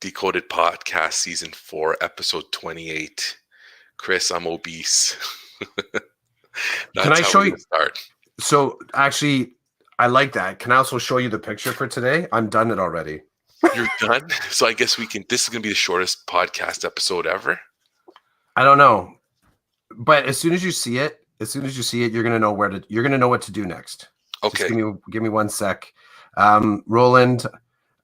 Decoded Podcast, Season 4, Episode 28. Chris, I'm obese. Can That's I how show we're going you? to start. So actually, I like that. Can I also show you the picture for today? I'm done it already. You're done? So I guess this is going to be the shortest podcast episode ever. I don't know, but as soon as you see it, you're gonna know you're gonna know what to do next. Okay. Just give me 1 sec. Roland,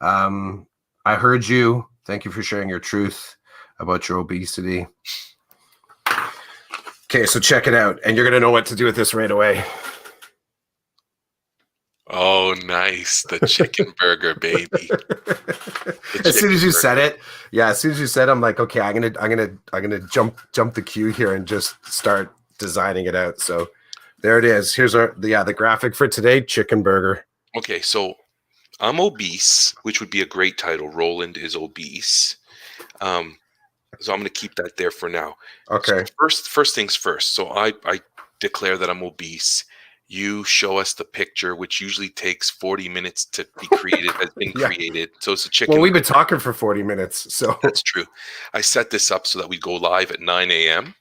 I heard you. Thank you for sharing your truth about your obesity. Okay, so check it out, and you're gonna know what to do with this right away. Oh, nice. The chicken burger, baby. As soon as you said it, I'm like, okay, I'm gonna jump the queue here and just start designing it out. So there it is. Here's the graphic for today: chicken burger. Okay, so I'm obese, which would be a great title. Roland is obese. So I'm going to keep that there for now. Okay. So first things first. So I declare that I'm obese. You show us the picture, which usually takes 40 minutes to be created, has been created. So it's a chicken. Well, we've been talking for 40 minutes, so. That's true. I set this up so that we go live at 9 a.m.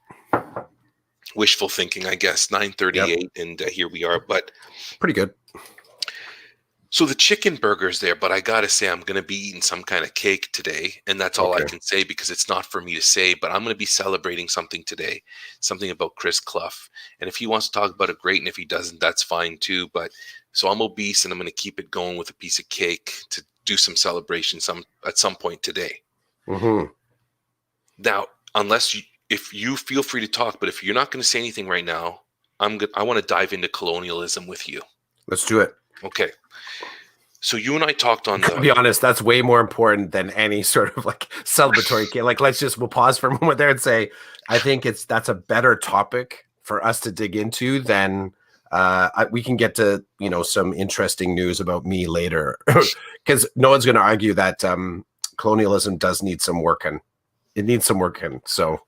Wishful thinking, I guess, 9:38, and here we are. But pretty good. So the chicken burger's there, but I got to say I'm going to be eating some kind of cake today, and that's all I can say because it's not for me to say, but I'm going to be celebrating something today, something about Chris Clough. And if he wants to talk about it, great, and if he doesn't, that's fine too. But so I'm obese, and I'm going to keep it going with a piece of cake to do some celebration at some point today. Mm-hmm. Now, if you feel free to talk, but if you're not going to say anything right now, I want to dive into colonialism with you. Let's do it. Okay. So you and I talked on to be honest, that's way more important than any sort of like celebratory cake. Like, we'll pause for a moment there and say, I think that's a better topic for us to dig into than we can get to, some interesting news about me later, because no one's going to argue that colonialism does need some working. It needs some working. So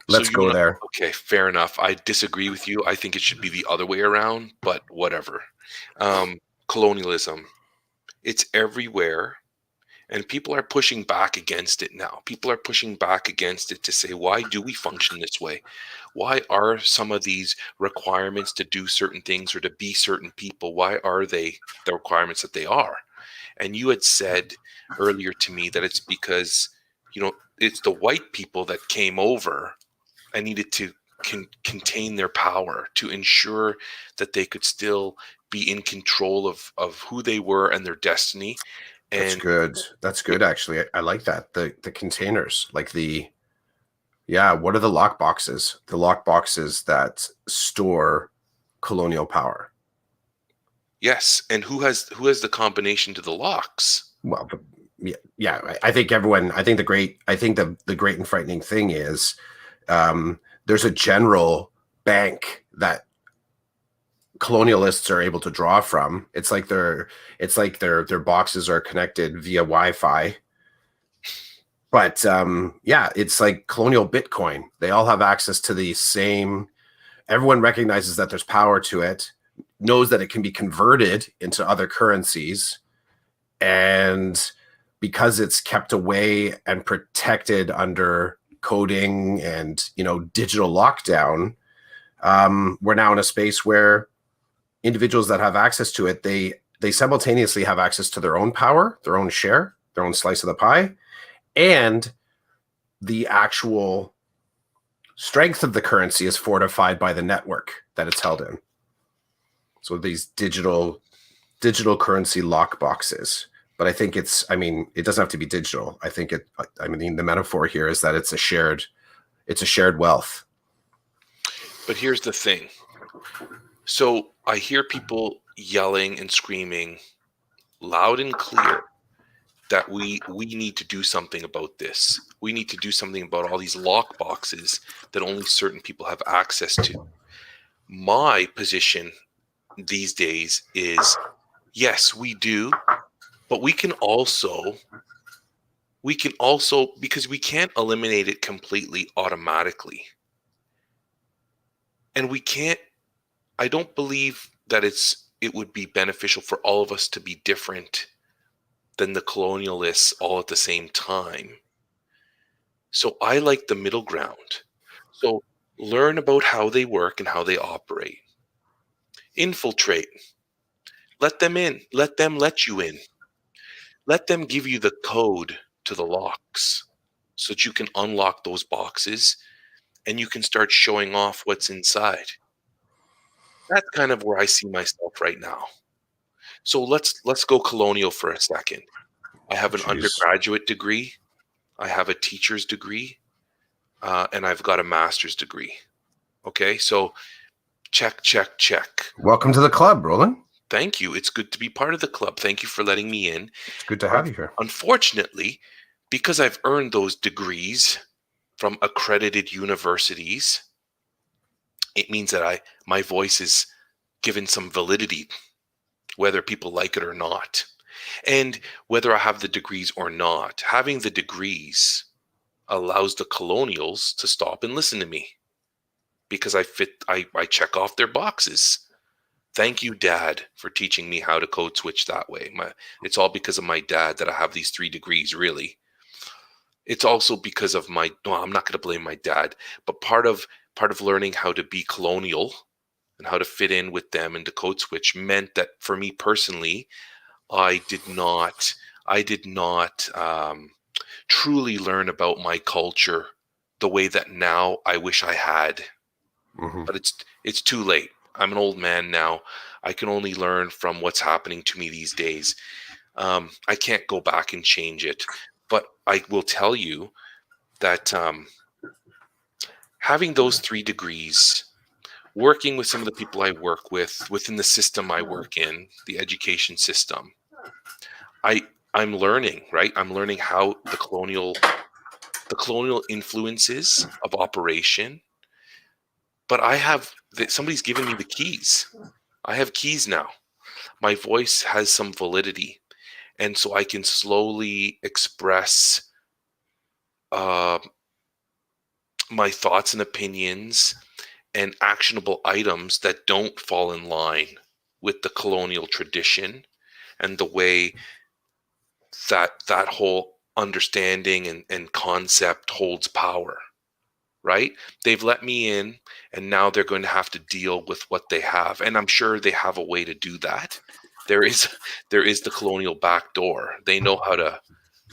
let's go there. Okay, fair enough. I disagree with you. I think it should be the other way around, but whatever. Colonialism, it's everywhere, and people are pushing back against it now. People are pushing back against it to say, why do we function this way? Why are some of these requirements to do certain things or to be certain people, why are they the requirements that they are? And you had said earlier to me that it's because, it's the white people that came over and needed to contain their power to ensure that they could still be in control of who they were and their destiny. And That's good. Actually, I like that. The containers, like what are the lock boxes? The lock boxes that store colonial power. Yes. And who has the combination to the locks? Well, I think the great and frightening thing is there's a general bank that colonialists are able to draw from. It's like their boxes are connected via Wi-Fi. But it's like colonial Bitcoin. They all have access to the same. Everyone recognizes that there's power to it, knows that it can be converted into other currencies, and because it's kept away and protected under coding and digital lockdown, we're now in a space where individuals that have access to it, they simultaneously have access to their own power, their own share, their own slice of the pie, and the actual strength of the currency is fortified by the network that it's held in. So these digital currency lock boxes. But I think it doesn't have to be digital. I think the metaphor here is that it's a shared wealth. But here's the thing. So I hear people yelling and screaming loud and clear that we need to do something about this. We need to do something about all these lock boxes that only certain people have access to. My position these days is, yes, we do, but we can also, because we can't eliminate it completely automatically. And I don't believe that it would be beneficial for all of us to be different than the colonialists all at the same time. So I like the middle ground. So learn about how they work and how they operate. Infiltrate. Let them in. Let them let you in. Let them give you the code to the locks so that you can unlock those boxes and you can start showing off what's inside. That's kind of where I see myself right now. So let's go colonial for a second. I have an Jeez. undergraduate degree, I have a teacher's degree, and I've got a master's degree. Okay, so check, check, check. Welcome to the club, Roland. Thank you. It's good to be part of the club. Thank you for letting me in. It's good to have you here. Unfortunately, because I've earned those degrees from accredited universities, it means that my voice is given some validity, whether people like it or not. And whether I have the degrees or not, having the degrees allows the colonials to stop and listen to me because I check off their boxes. Thank you, Dad, for teaching me how to code switch that way. It's all because of my dad that I have these 3 degrees, really. It's also because of I'm not going to blame my dad, but part of learning how to be colonial and how to fit in with them and to code switch meant that for me personally, I did not truly learn about my culture the way that now I wish I had. Mm-hmm. But it's too late. I'm an old man now. I can only learn from what's happening to me these days. I can't go back and change it. But I will tell you that having those 3 degrees, working with some of the people I work with within the system I work in, the education system, I'm learning, right? I'm learning how the colonial influences of operation. But somebody's given me the keys. I have keys now. My voice has some validity, and so I can slowly express uh, my thoughts and opinions and actionable items that don't fall in line with the colonial tradition and the way that whole understanding and concept holds power, right? They've let me in, and now they're going to have to deal with what they have, and I'm sure they have a way to do that. There is the colonial back door. They know how to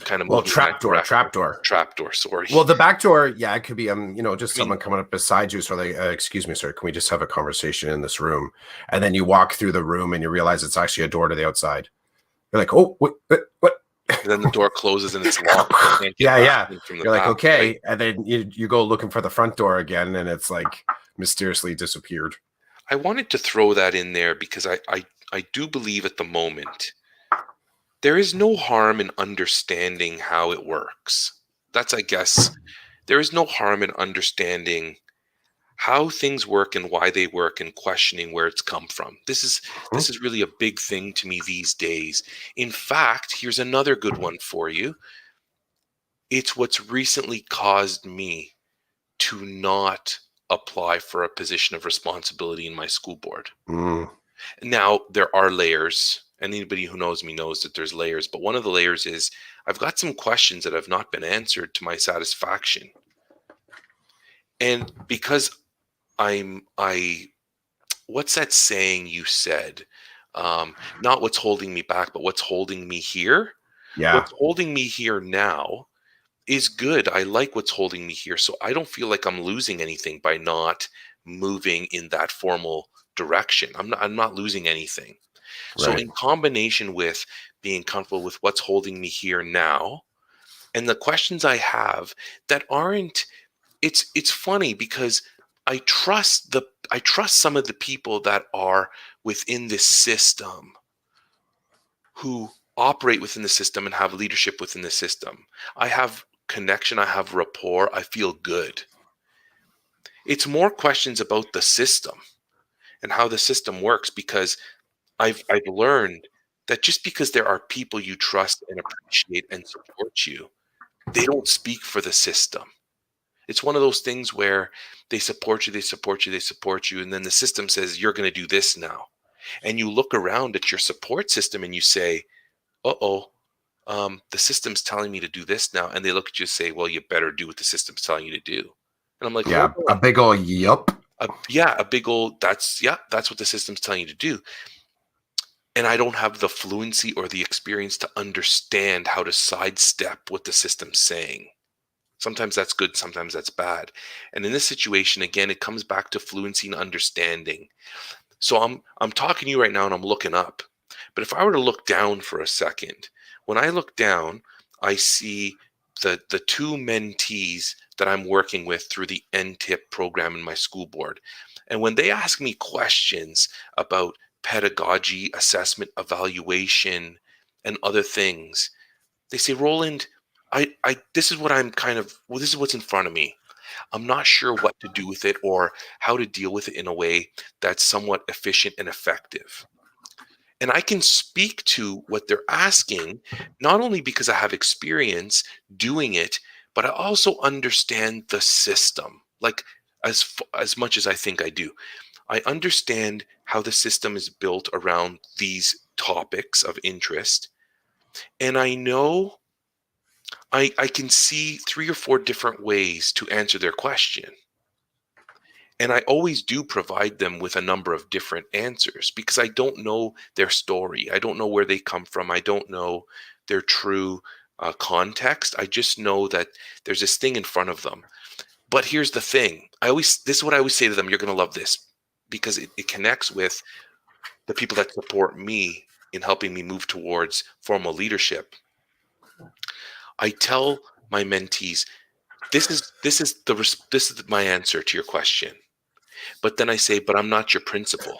kind of Well, move in that direction. trapdoor. Trapdoor, sorry. Well, the back door, yeah, it could be, just I mean, someone coming up beside you. So like, excuse me, sir, can we just have a conversation in this room? And then you walk through the room and you realize it's actually a door to the outside. You're like, oh, what? and then the door closes and it's locked. You can't get Yeah. back in from the You're like, back, okay. right? And then you go looking for the front door again, and it's like mysteriously disappeared. I wanted to throw that in there because I do believe at the moment there is no harm in understanding how it works. That's, I guess, there is no harm in understanding how things work and why they work and questioning where it's come from. This is really a big thing to me these days. In fact, here's another good one for you. It's what's recently caused me to not apply for a position of responsibility in my school board. Mm. Now, there are layers. Anybody who knows me knows that there's layers, but one of the layers is I've got some questions that have not been answered to my satisfaction. And because what's that saying you said? Not what's holding me back, but what's holding me here. Yeah. What's holding me here now is good. I like what's holding me here. So I don't feel like I'm losing anything by not moving in that formal direction. I'm not losing anything. So Right. in combination with being comfortable with what's holding me here now and the questions I have that aren't, it's funny because I trust some of the people that are within this system who operate within the system and have leadership within the system. I have connection, I have rapport, I feel good. It's more questions about the system and how the system works because I've learned that just because there are people you trust and appreciate and support you, they don't speak for the system. It's one of those things where they support you, they support you, they support you, and then the system says you're going to do this now. And you look around at your support system and you say, "Uh-oh, the system's telling me to do this now. And they look at you and say, well, you better do what the system's telling you to do. And I'm like, hold Yeah, a on. big old yup. Yeah, a big old, that's what the system's telling you to do. And I don't have the fluency or the experience to understand how to sidestep what the system's saying. Sometimes that's good, sometimes that's bad. And in this situation, again, it comes back to fluency and understanding. So I'm talking to you right now and I'm looking up. But if I were to look down for a second, when I look down, I see the two mentees that I'm working with through the NTIP program in my school board. And when they ask me questions about pedagogy, assessment, evaluation, and other things, they say, Roland, I this is what I'm kind of well, this is what's in front of me. I'm not sure what to do with it or how to deal with it in a way that's somewhat efficient and effective. And I can speak to what they're asking, not only because I have experience doing it, but I also understand the system, like as much as I think I do. I understand how the system is built around these topics of interest. And I know I can see 3 or 4 different ways to answer their question. And I always do provide them with a number of different answers because I don't know their story. I don't know where they come from. I don't know their true context. I just know that there's this thing in front of them. But here's the thing. This is what I always say to them. You're going to love this because it connects with the people that support me in helping me move towards formal leadership. I tell my mentees, this is my answer to your question. But then I say, but I'm not your principal.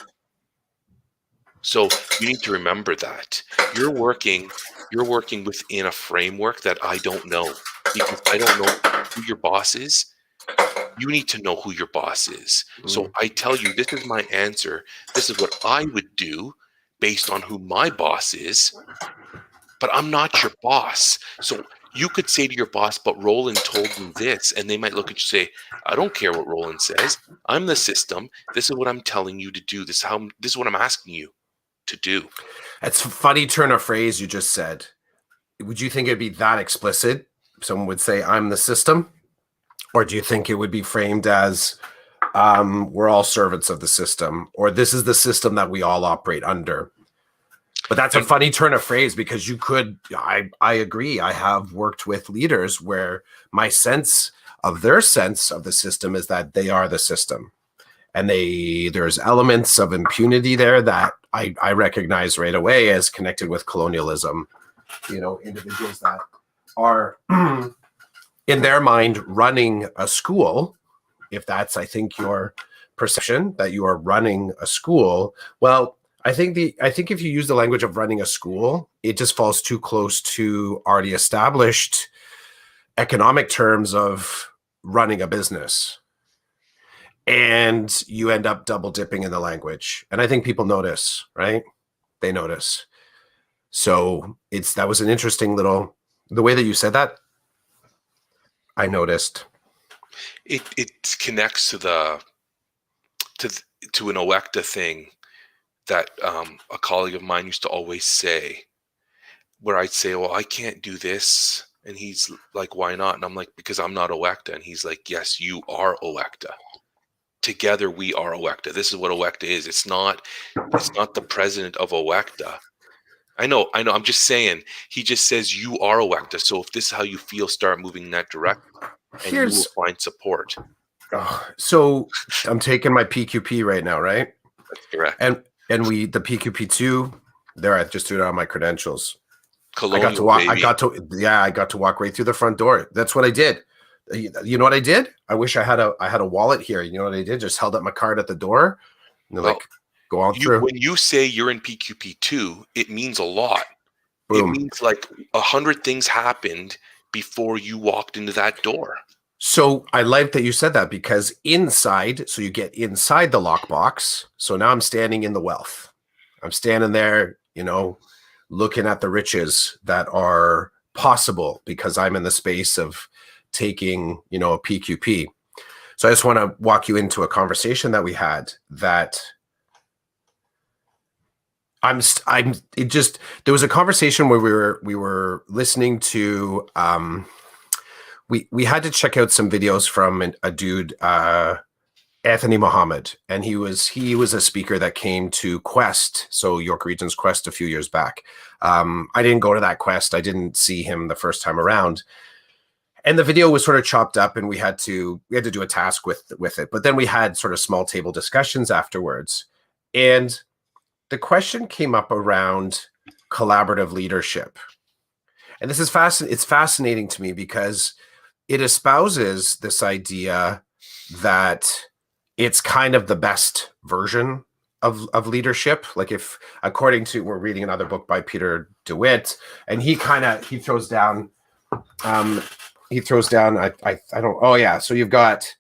So you need to remember that you're working you're working within a framework that I don't know because I don't know who your boss is. You need to know who your boss is. So Mm. I tell you, this is my answer. This is what I would do based on who my boss is, but I'm not your boss. So you could say to your boss, but Roland told me this, and they might look at you and say, I don't care what Roland says. I'm the system. This is what I'm telling you to do. This is what I'm asking you to do. That's a funny turn of phrase you just said. Would you think it'd be that explicit? Someone would say, I'm the system? Or do you think it would be framed as we're all servants of the system, or this is the system that we all operate under? But that's a And funny turn of phrase because you could, I agree. I have worked with leaders where my sense of their sense of the system is that they are the system. And there's elements of impunity there that I recognize right away as connected with colonialism. Individuals that are in their mind running a school, if that's, I think, your perception that you are running a school, well, I think if you use the language of running a school, it just falls too close to already established economic terms of running a business. And you end up double dipping in the language. And I think people notice, right? They notice. So that was an interesting the way that you said that, I noticed. it connects to an OECTA thing that a colleague of mine used to always say, where I'd say, well, I can't do this. And he's like, why not? And I'm like, because I'm not OECTA. And he's like, yes, you are OECTA. Together we are OECTA. This is what OECTA is. It's not the president of OECTA. I know. I'm just saying. He just says you are OECTA. So if this is how you feel, start moving in that direction, and you will Here's find support. So I'm taking my PQP right now, right? That's correct. And the PQP2 there, I just threw it on my credentials. I got to Colonial, walk. baby. I got to walk right through the front door. That's what I did. You know what I did? I wish I had a wallet here. You know what I did? Just held up my card at the door. And they're Well, like, go on through. when you say you're in PQP2, it means a lot. It Boom. means like 100 things happened before you walked into that door. So I like that you said that because inside, so you get inside the lockbox. So now I'm standing in the wealth. I'm standing there, looking at the riches that are possible because I'm in the space of taking, a PQP. So I just want to walk you into a conversation that we had that I'm it just there was a conversation where we were listening to we had to check out some videos from a dude Anthony Muhammad, and he was a speaker that came to Quest, so York Region's Quest a few years back. I didn't go to that Quest. I didn't see him the first time around. And the video was sort of chopped up, and we had to do a task with it. But then we had sort of small table discussions afterwards. And the question came up around collaborative leadership. And this is it's fascinating to me because it espouses this idea that it's kind of the best version of leadership. Like, if according to, we're reading another book by Peter DeWitt, and he throws down I don't, oh yeah, so you've got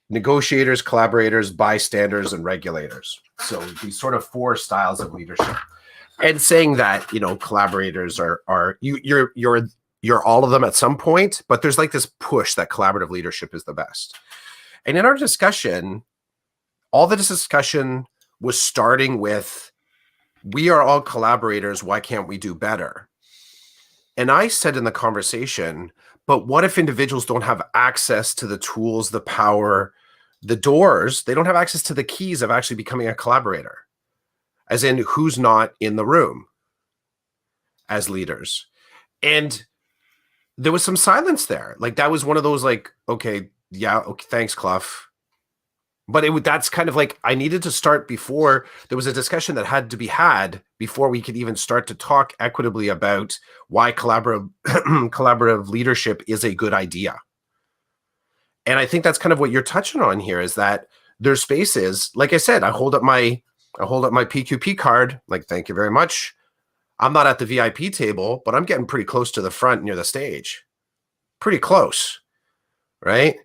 negotiators, collaborators, bystanders, and regulators. So these sort of four styles of leadership, and saying that, collaborators are you're all of them at some point, but there's like this push that collaborative leadership is the best. And in our discussion, all the discussion was starting with, we are all collaborators, why can't we do better? And I said in the conversation, but what if individuals don't have access to the tools, the power, the doors? They don't have access to the keys of actually becoming a collaborator, as in who's not in the room as leaders. And there was some silence there. Like, that was one of those, like, okay, yeah, okay, thanks, Clough. But that's kind of like, I needed to start before there was a discussion that had to be had before we could even start to talk equitably about why collaborative leadership is a good idea. And I think that's kind of what you're touching on here, is that there's spaces, like I said, I hold up my PQP card, like, thank you very much. I'm not at the VIP table, but I'm getting pretty close to the front near the stage. Pretty close, right?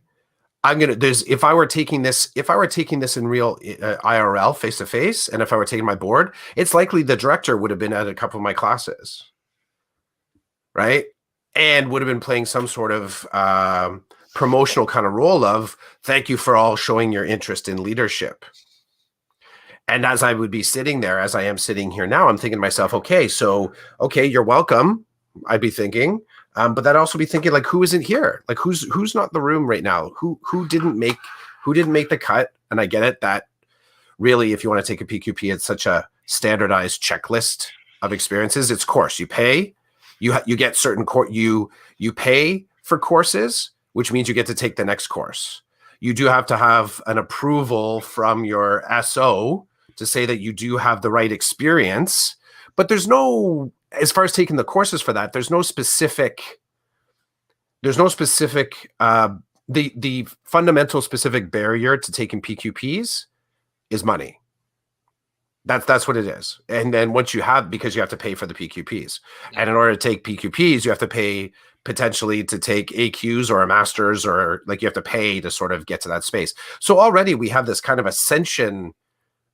If I were taking this in real IRL, face to face, and if I were taking my board, it's likely the director would have been at a couple of my classes, right? And would have been playing some sort of promotional kind of role of, thank you for all showing your interest in leadership. And as I would be sitting there, as I am sitting here now, I'm thinking to myself, okay, you're welcome. I'd be thinking. But that also be thinking, like, who isn't here? Like, who's not in the room right now? Who didn't make the cut? And I get it that really, if you want to take a PQP, it's such a standardized checklist of experiences. It's course. You pay, you get certain you pay for courses, which means you get to take the next course. You do have to have an approval from your SO to say that you do have the right experience, but there's no, as far as taking the courses for that, there's no specific, the fundamental specific barrier to taking PQPs is money. That's what it is. And then once because you have to pay for the PQPs. And in order to take PQPs, you have to pay potentially to take AQs or a master's, or like, you have to pay to sort of get to that space. So already we have this kind of ascension,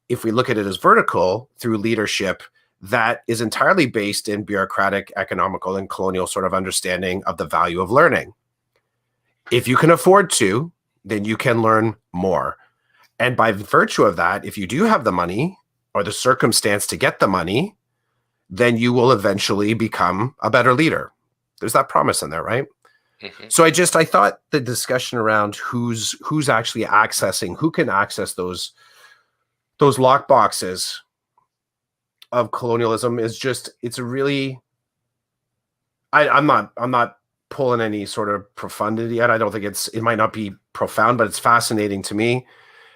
if we look at it as vertical, through leadership, that is entirely based in bureaucratic, economical, and colonial sort of understanding of the value of learning. If you can afford to, then you can learn more. And by virtue of that, if you do have the money or the circumstance to get the money, then you will eventually become a better leader. There's that promise in there, right? Mm-hmm. So I thought the discussion around who's actually accessing, who can access those lock boxes of colonialism is just, it's a really, I'm not pulling any sort of profundity yet. I don't think it might not be profound, but it's fascinating to me.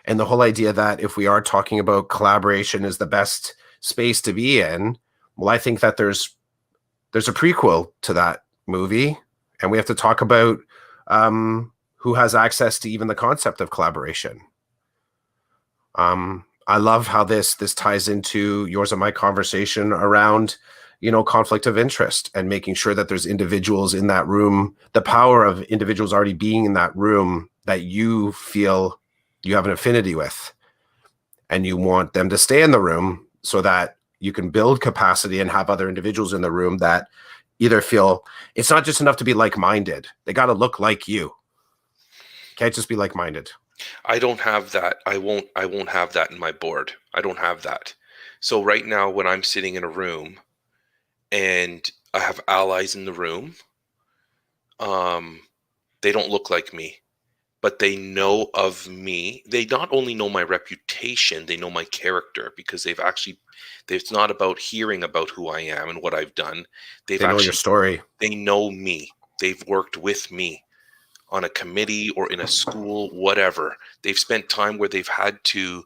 And the whole idea that if we are talking about collaboration is the best space to be in, well, I think that there's a prequel to that movie, and we have to talk about who has access to even the concept of collaboration. I love how this ties into yours and my conversation around, conflict of interest, and making sure that there's individuals in that room, the power of individuals already being in that room that you feel you have an affinity with, and you want them to stay in the room so that you can build capacity and have other individuals in the room that either feel it's not just enough to be like-minded. They got to look like you. Can't just be like-minded. I don't have that. I won't have that in my board. I don't have that. So right now, when I'm sitting in a room and I have allies in the room, um, they don't look like me, but they know of me. They not only know my reputation, they know my character because it's not about hearing about who I am and what I've done. They've They know your actually, story. they know me. They've worked with me on a committee or in a school, whatever. They've spent time where they've had to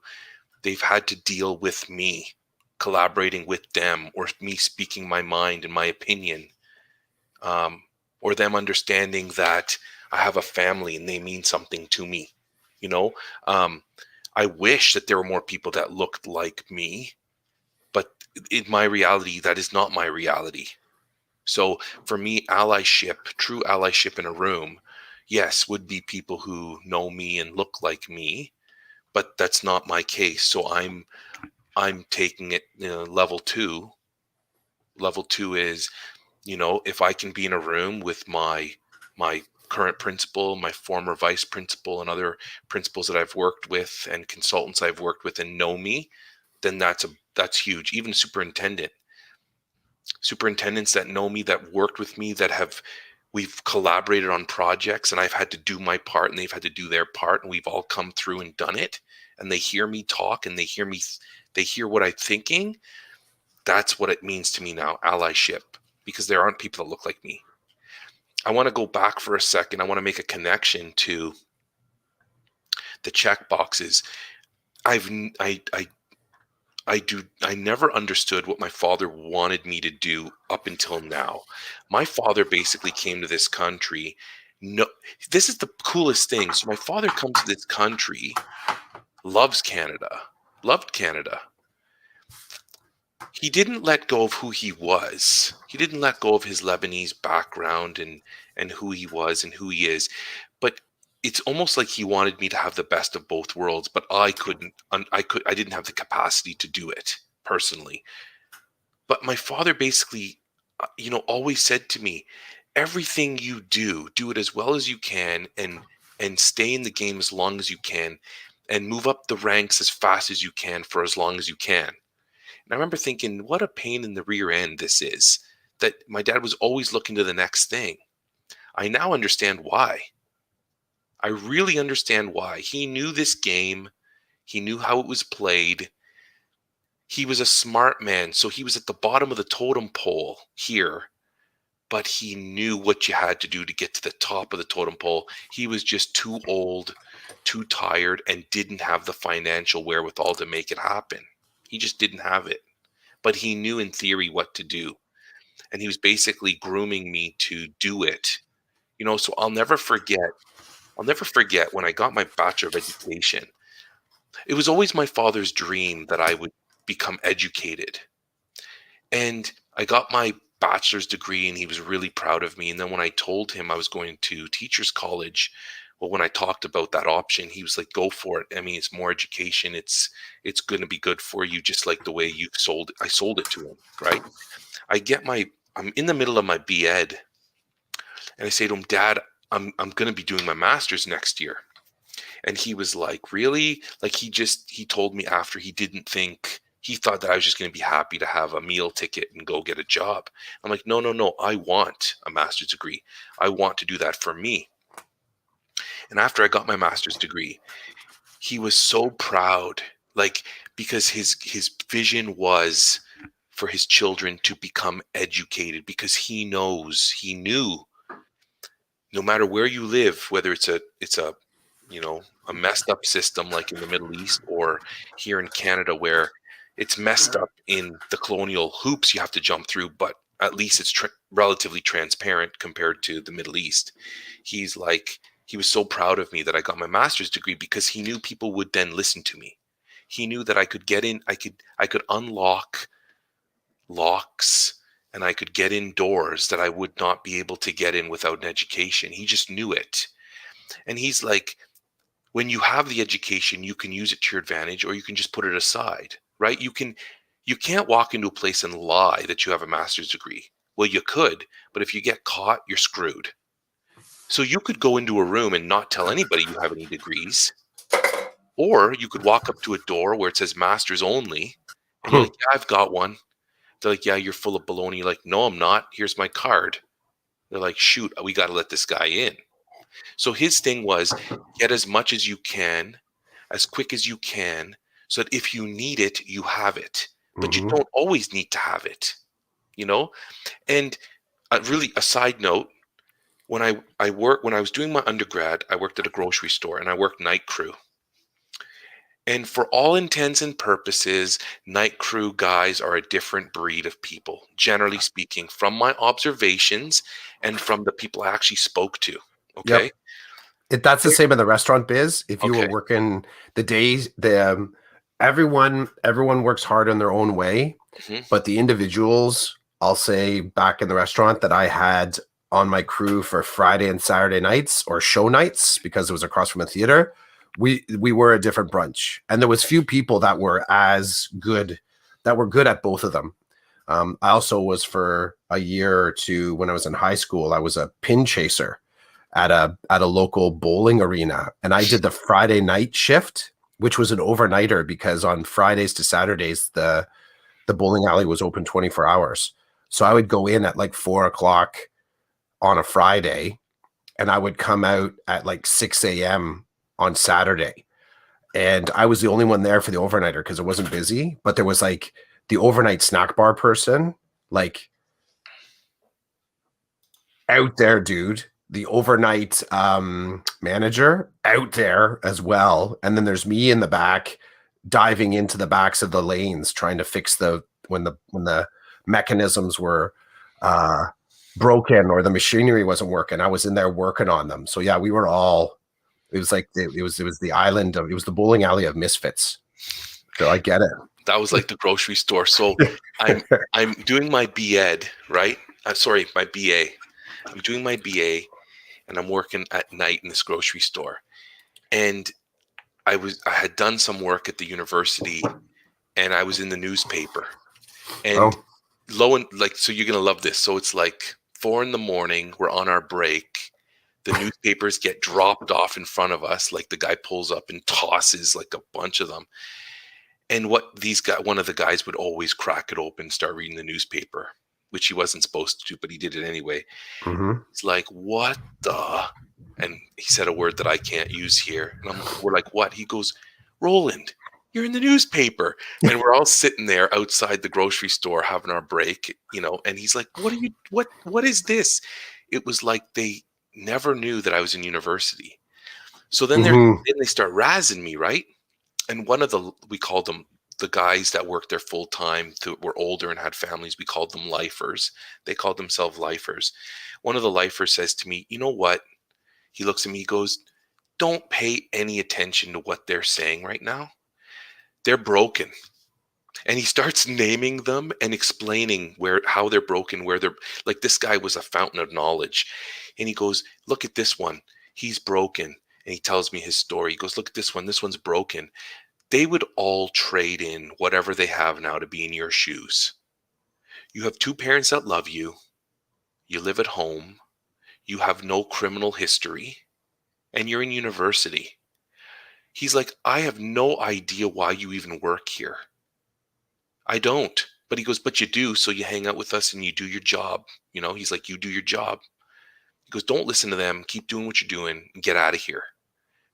deal with me, collaborating with them, or me speaking my mind and my opinion, um, or them understanding that I have a family and they mean something to me. You know, um, I wish that there were more people that looked like me, but in my reality, that is not my reality. So for me, allyship, true allyship in a room, yes, would be people who know me and look like me, but that's not my case. So I'm taking it, level two. Level two is, if I can be in a room with my current principal, my former vice principal, and other principals that I've worked with and consultants I've worked with and know me, then that's huge. Even superintendents that know me, that worked with me, we've collaborated on projects and I've had to do my part and they've had to do their part and we've all come through and done it, and they hear me talk and they hear what I'm thinking. That's what it means to me now, allyship, because there aren't people that look like me. I want to go back for a second. I want to make a connection to the check boxes. I've I never understood what my father wanted me to do up until now. My father basically came to this country. No, this is the coolest thing. So my father comes to this country, loves Canada, loved Canada. He didn't let go of who he was. He didn't let go of his Lebanese background and who he was and who he is. But it's almost like he wanted me to have the best of both worlds, but I couldn't. I didn't have the capacity to do it personally. But my father basically, always said to me, everything you do it as well as you can, and stay in the game as long as you can, and move up the ranks as fast as you can for as long as you can. And I remember thinking, what a pain in the rear end this is, that my dad was always looking to the next thing. I now understand why. I really understand why. He knew this game, he knew how it was played. He was a smart man, so he was at the bottom of the totem pole here, but he knew what you had to do to get to the top of the totem pole. He was just too old, too tired, and didn't have the financial wherewithal to make it happen. He just didn't have it. But he knew in theory what to do. And he was basically grooming me to do it. So I'll never forget when I got my Bachelor of Education. It was always my father's dream that I would become educated. And I got my bachelor's degree and he was really proud of me. And then when I told him I was going to teachers college, well, when I talked about that option, he was like, go for it. I mean, it's more education. It's going to be good for you, just like the way I sold it to him, right? I'm in the middle of my B.Ed and I say to him, Dad, I'm going to be doing my master's next year. And he was like, really? Like he told me after he thought that I was just going to be happy to have a meal ticket and go get a job. I'm like, no, no, no. I want a master's degree. I want to do that for me. And after I got my master's degree, he was so proud, like, because his vision was for his children to become educated, because he knew no matter where you live, whether it's a messed up system like in the Middle East or here in Canada where it's messed up in the colonial hoops you have to jump through, but at least it's relatively transparent compared to the Middle East. He was so proud of me that I got my master's degree because he knew people would then listen to me. He knew that I could get in, I could unlock locks, and I could get in doors that I would not be able to get in without an education. He just knew it. And he's like, when you have the education, you can use it to your advantage or you can just put it aside, right? You can't walk into a place and lie that you have a master's degree. Well, you could, but if you get caught, you're screwed. So you could go into a room and not tell anybody you have any degrees, or you could walk up to a door where it says masters only And you're like, yeah, I've got one. They're like, yeah, you're full of baloney. You're like, no, I'm not. Here's my card. They're like, shoot, we got to let this guy in. So his thing was get as much as you can, as quick as you can, so that if you need it, you have it. But you Hmm. don't always need to have it, you know? And really, a side note, when I was doing my undergrad, I worked at a grocery store and I worked night crew. And for all intents and purposes, night crew guys are a different breed of people, generally speaking, from my observations and from the people I actually spoke to. Yep. Okay. That's the same in the restaurant biz. If you were Okay. working the days, everyone works hard in their own way, Hmm. but the individuals, I'll say back in the restaurant that I had on my crew for Friday and Saturday nights or show nights because it was across from a theater, we were a different brunch, and there was few people that were as good that were good at both of them. I also was for a year or two when I was in high school. I was a pin chaser at a local bowling arena, and I did the Friday night shift, which was an overnighter because on Fridays to Saturdays the bowling alley was open 24 hours. So I would go in at like 4 o'clock on a Friday, and I would come out at like 6 a.m. on Saturday. And I was the only one there for the overnighter because it wasn't busy, but there was like the overnight snack bar person, like out there, dude. The overnight manager out there as well. And then there's me in the back diving into the backs of the lanes trying to fix the when the mechanisms were uh broken or the machinery wasn't working. I was in there working on them. So yeah, we were all it was like it was the island of it was the bowling alley of misfits. So I get That was like the grocery store. So it. I'm doing my B.Ed, right? Sorry, my BA. I'm doing my BA and I'm working at night in this grocery store. And I had done some work at the university and I was in the newspaper. And Oh. so you're gonna love this. So it's like 4 in the morning, we're on our break. The newspapers get dropped off in front of us, like the guy pulls up and tosses like a bunch of them. And one of the guys would always crack it open, start reading the newspaper, which he wasn't supposed to, but he did it anyway. Mm-hmm. It's like, what the? And he said a word that I can't use here. And we're like, what? He goes, Roland, you're in the newspaper. And we're all sitting there outside the grocery store having our break, and he's like, what is this? It was like they never knew that I was in university. So Mm-hmm. then they start razzing me, right? And we called them the guys that worked there full time that were older and had families. We called them lifers. They called themselves lifers. One of the lifers says to me, you know what? He looks at me, he goes, don't pay any attention to what they're saying right now. They're broken. And he starts naming them and explaining how they're broken, where they're like this guy was a fountain of knowledge. And he goes, look at this one. He's broken. And he tells me his story. He goes, look at this one. This one's broken. They would all trade in whatever they have now to be in your shoes. You have two parents that love you. You live at home. You have no criminal history. And you're in university. He's like, I have no idea why you even work here. I don't. But he goes, but you do. So you hang out with us and you do your job. He's like, you do your job. He goes, don't listen to them. Keep doing what you're doing and get out of here.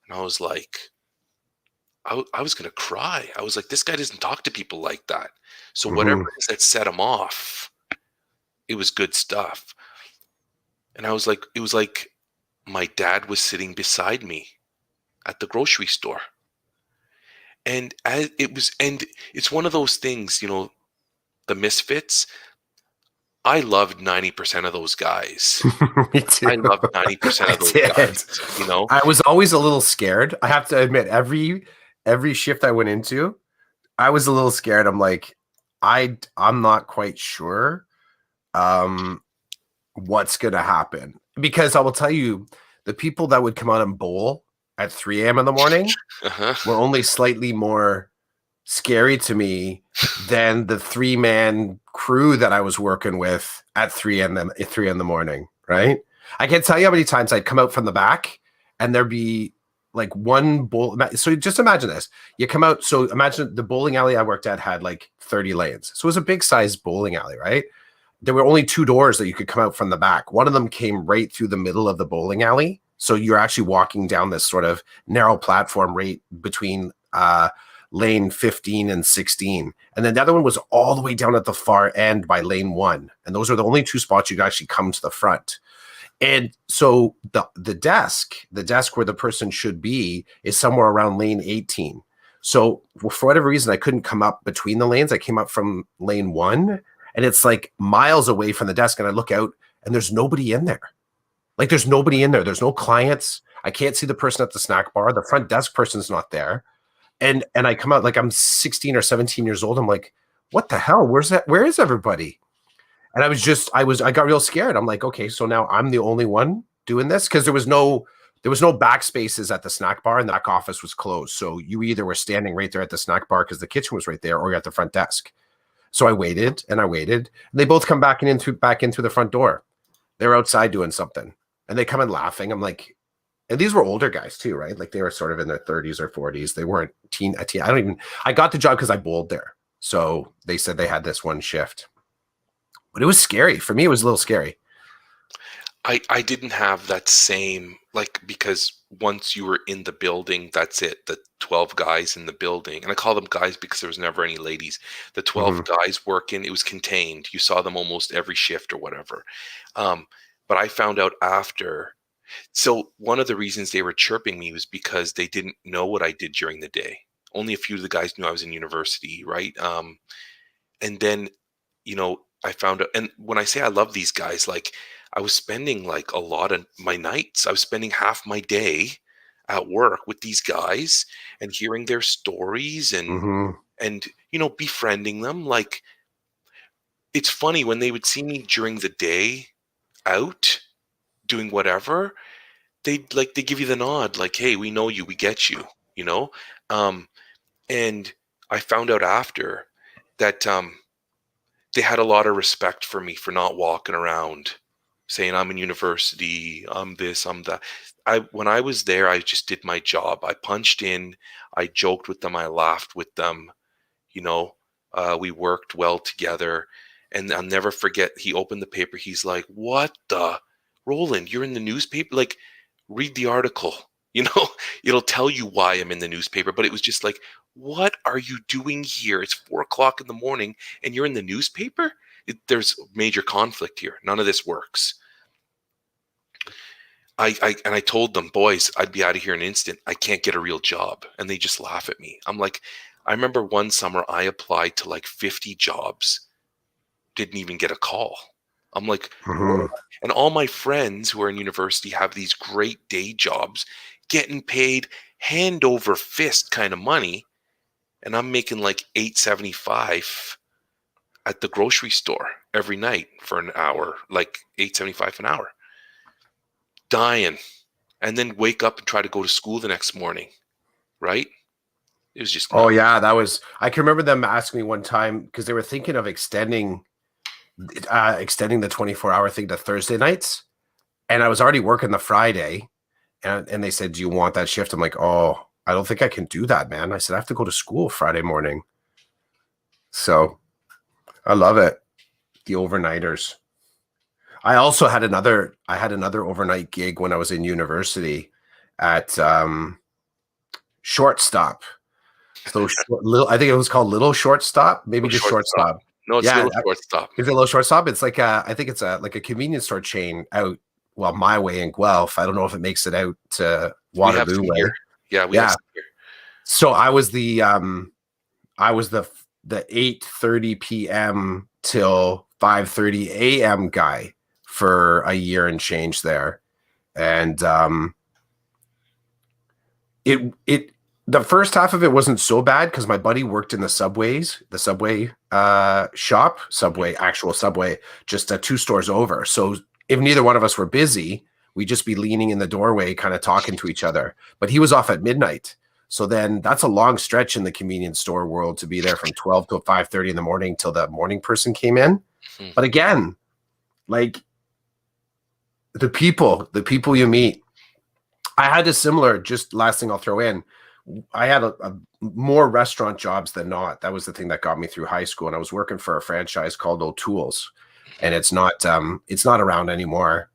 And I was like, I was going to cry. I was like, this guy doesn't talk to people like that. So whatever Mm-hmm. it is that set him off, it was good stuff. And it was like my dad was sitting beside me at the grocery store. And it's one of those things, the misfits. I loved 90% of those guys. Me too. I loved 90% I of those did. guys. I was always a little scared. I have to admit, every shift I went into, I was a little scared. I'm like, I'm not quite sure what's gonna happen. Because I will tell you, the people that would come out and bowl at 3 a.m. in the morning Uh-huh. were only slightly more scary to me than the 3-man crew that I was working with at 3 in the morning, right? I can't tell you how many times I'd come out from the back and there'd be like one bowl. So just imagine this. You come out. So imagine the bowling alley I worked at had like 30 lanes. So it was a big sized bowling alley, right? There were only two doors that you could come out from the back. One of them came right through the middle of the bowling alley. So you're actually walking down this sort of narrow platform right between lane 15 and 16. And then the other one was all the way down at the far end by lane 1. And those are the only two spots you could actually come to the front. And so the desk where the person should be is somewhere around lane 18. So for whatever reason, I couldn't come up between the lanes. I came up from lane 1, and it's like miles away from the desk. And I look out and there's nobody in there. Like there's nobody in there. There's no clients. I can't see the person at the snack bar. The front desk person's not there. And I come out like I'm 16 or 17 years old. I'm like, what the hell? Where's that? Where is everybody? And I got real scared. I'm like, okay, so now I'm the only one doing this, because there was no back spaces at the snack bar, and the back office was closed. So you either were standing right there at the snack bar because the kitchen was right there, or you're at the front desk. So I waited and I waited. And they both come back in through the front door. They're outside doing something, and they come in laughing. I'm like, and these were older guys too, right? Like they were sort of in their 30s or 40s. They weren't I got the job because I bowled there. So they said they had this one shift. But it was scary. For me, it was a little scary. I didn't have that same, like, because once you were in the building, that's it. The 12 guys in the building, and I call them guys because there was never any ladies. The 12 guys working, it was contained. You saw them almost every shift or whatever. But I found out after. So one of the reasons they were chirping me was because they didn't know what I did during the day. Only a few of the guys knew I was in university, right? And then, I found out, and when I say I love these guys, like I was spending like a lot of my nights, I was spending half my day at work with these guys and hearing their stories and befriending them. Like, it's funny when they would see me during the day out doing whatever, they give you the nod, like, hey, we know you, we get you, and I found out after that they had a lot of respect for me for not walking around saying I'm in university, I'm this, I'm that. When I was there, I just did my job. I punched in, I joked with them, I laughed with them, we worked well together. And I'll never forget, he opened the paper, he's like, what the, Roland, you're in the newspaper? Like, read the article, it'll tell you why I'm in the newspaper. But it was just like, what are you doing here? It's 4:00 in the morning and you're in the newspaper? There's major conflict here. None of this works. I told them, boys, I'd be out of here in an instant. I can't get a real job. And they just laugh at me. I'm like, I remember one summer I applied to like 50 jobs, didn't even get a call. I'm like, and all my friends who are in university have these great day jobs, getting paid hand over fist kind of money. And I'm making like $8.75 at the grocery store every night for an hour, like $8.75 an hour. Dying. And then wake up and try to go to school the next morning. Right? It was just nuts. Oh yeah, I can remember them asking me one time, because they were thinking of extending the 24-hour thing to Thursday nights. And I was already working the Friday, and they said, do you want that shift? I'm like, oh, I don't think I can do that, man. I said, I have to go to school Friday morning. So I love it. The overnighters. I also had another overnight gig when I was in university at Shortstop. So I think it was called Little Shortstop, maybe just Shortstop. No, it's Little Shortstop. Is it Little Shortstop? It's like I think it's like a convenience store chain out, well, my way in Guelph. I don't know if it makes it out to Waterloo way. Yeah, we have some here. So I was the 8:30 p.m. till 5:30 a.m. guy for a year and change there. And the first half of it wasn't so bad because my buddy worked in the Subway shop, actual Subway, just 2 stores over. So if neither one of us were busy, we'd just be leaning in the doorway, kind of talking to each other. But he was off at midnight. So then that's a long stretch in the convenience store world to be there from 12 to 5:30 in the morning till the morning person came in. But again, like the people you meet, I had a similar, just last thing I'll throw in. I had a more restaurant jobs than not. That was the thing that got me through high school. And I was working for a franchise called O'Toole's, and it's not around anymore.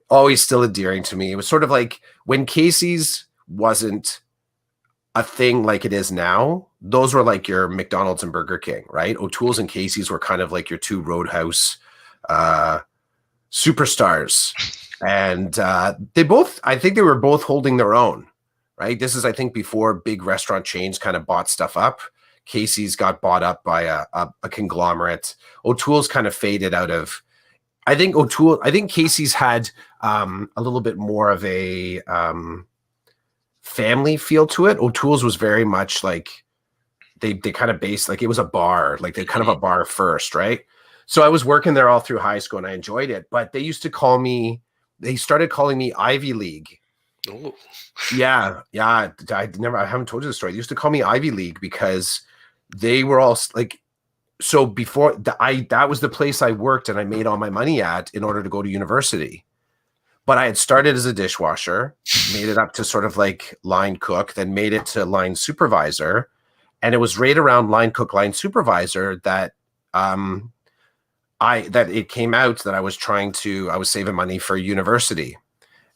Always still endearing to me. It was sort of like when Casey's wasn't a thing like it is now. Those were like your McDonald's and Burger King, right? O'Toole's and Casey's were kind of like your two Roadhouse uh, superstars, and I think they were both holding their own, right? This is, I think, before big restaurant chains kind of bought stuff up. Casey's got bought up by a conglomerate. O'Toole's kind of faded out of. I think Casey's had a little bit more of a family feel to it. O'Toole's was very much like they kind of based, like it was a bar, like they kind of a bar first, right? So I was working there all through high school and I enjoyed it, but they started calling me Ivy League. Oh, Yeah. I haven't told you the story. They used to call me Ivy League because they were all like, so before that was the place I worked and I made all my money at in order to go to university. But I had started as a dishwasher, made it up to sort of like line cook, then made it to line supervisor. And it was right around line cook, line supervisor that that it came out that I was saving money for university.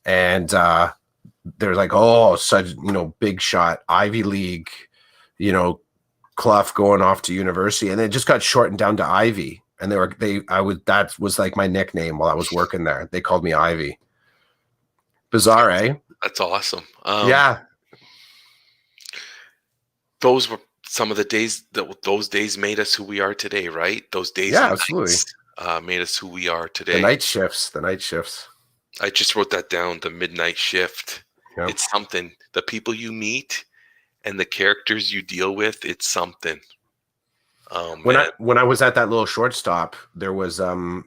And they're like, oh, such, big shot, Ivy League, Clough going off to university. And it just got shortened down to Ivy. And that was like my nickname while I was working there. They called me Ivy. Bizarre, eh? that's awesome. Yeah. Those were some of the days those days made us who we are today, right? Those days Yeah, and absolutely. nights, made us who we are today. The night shifts. I just wrote that down, the midnight shift. Yeah. It's something. The people you meet and the characters you deal with, it's something. When I was at that little shortstop, there was a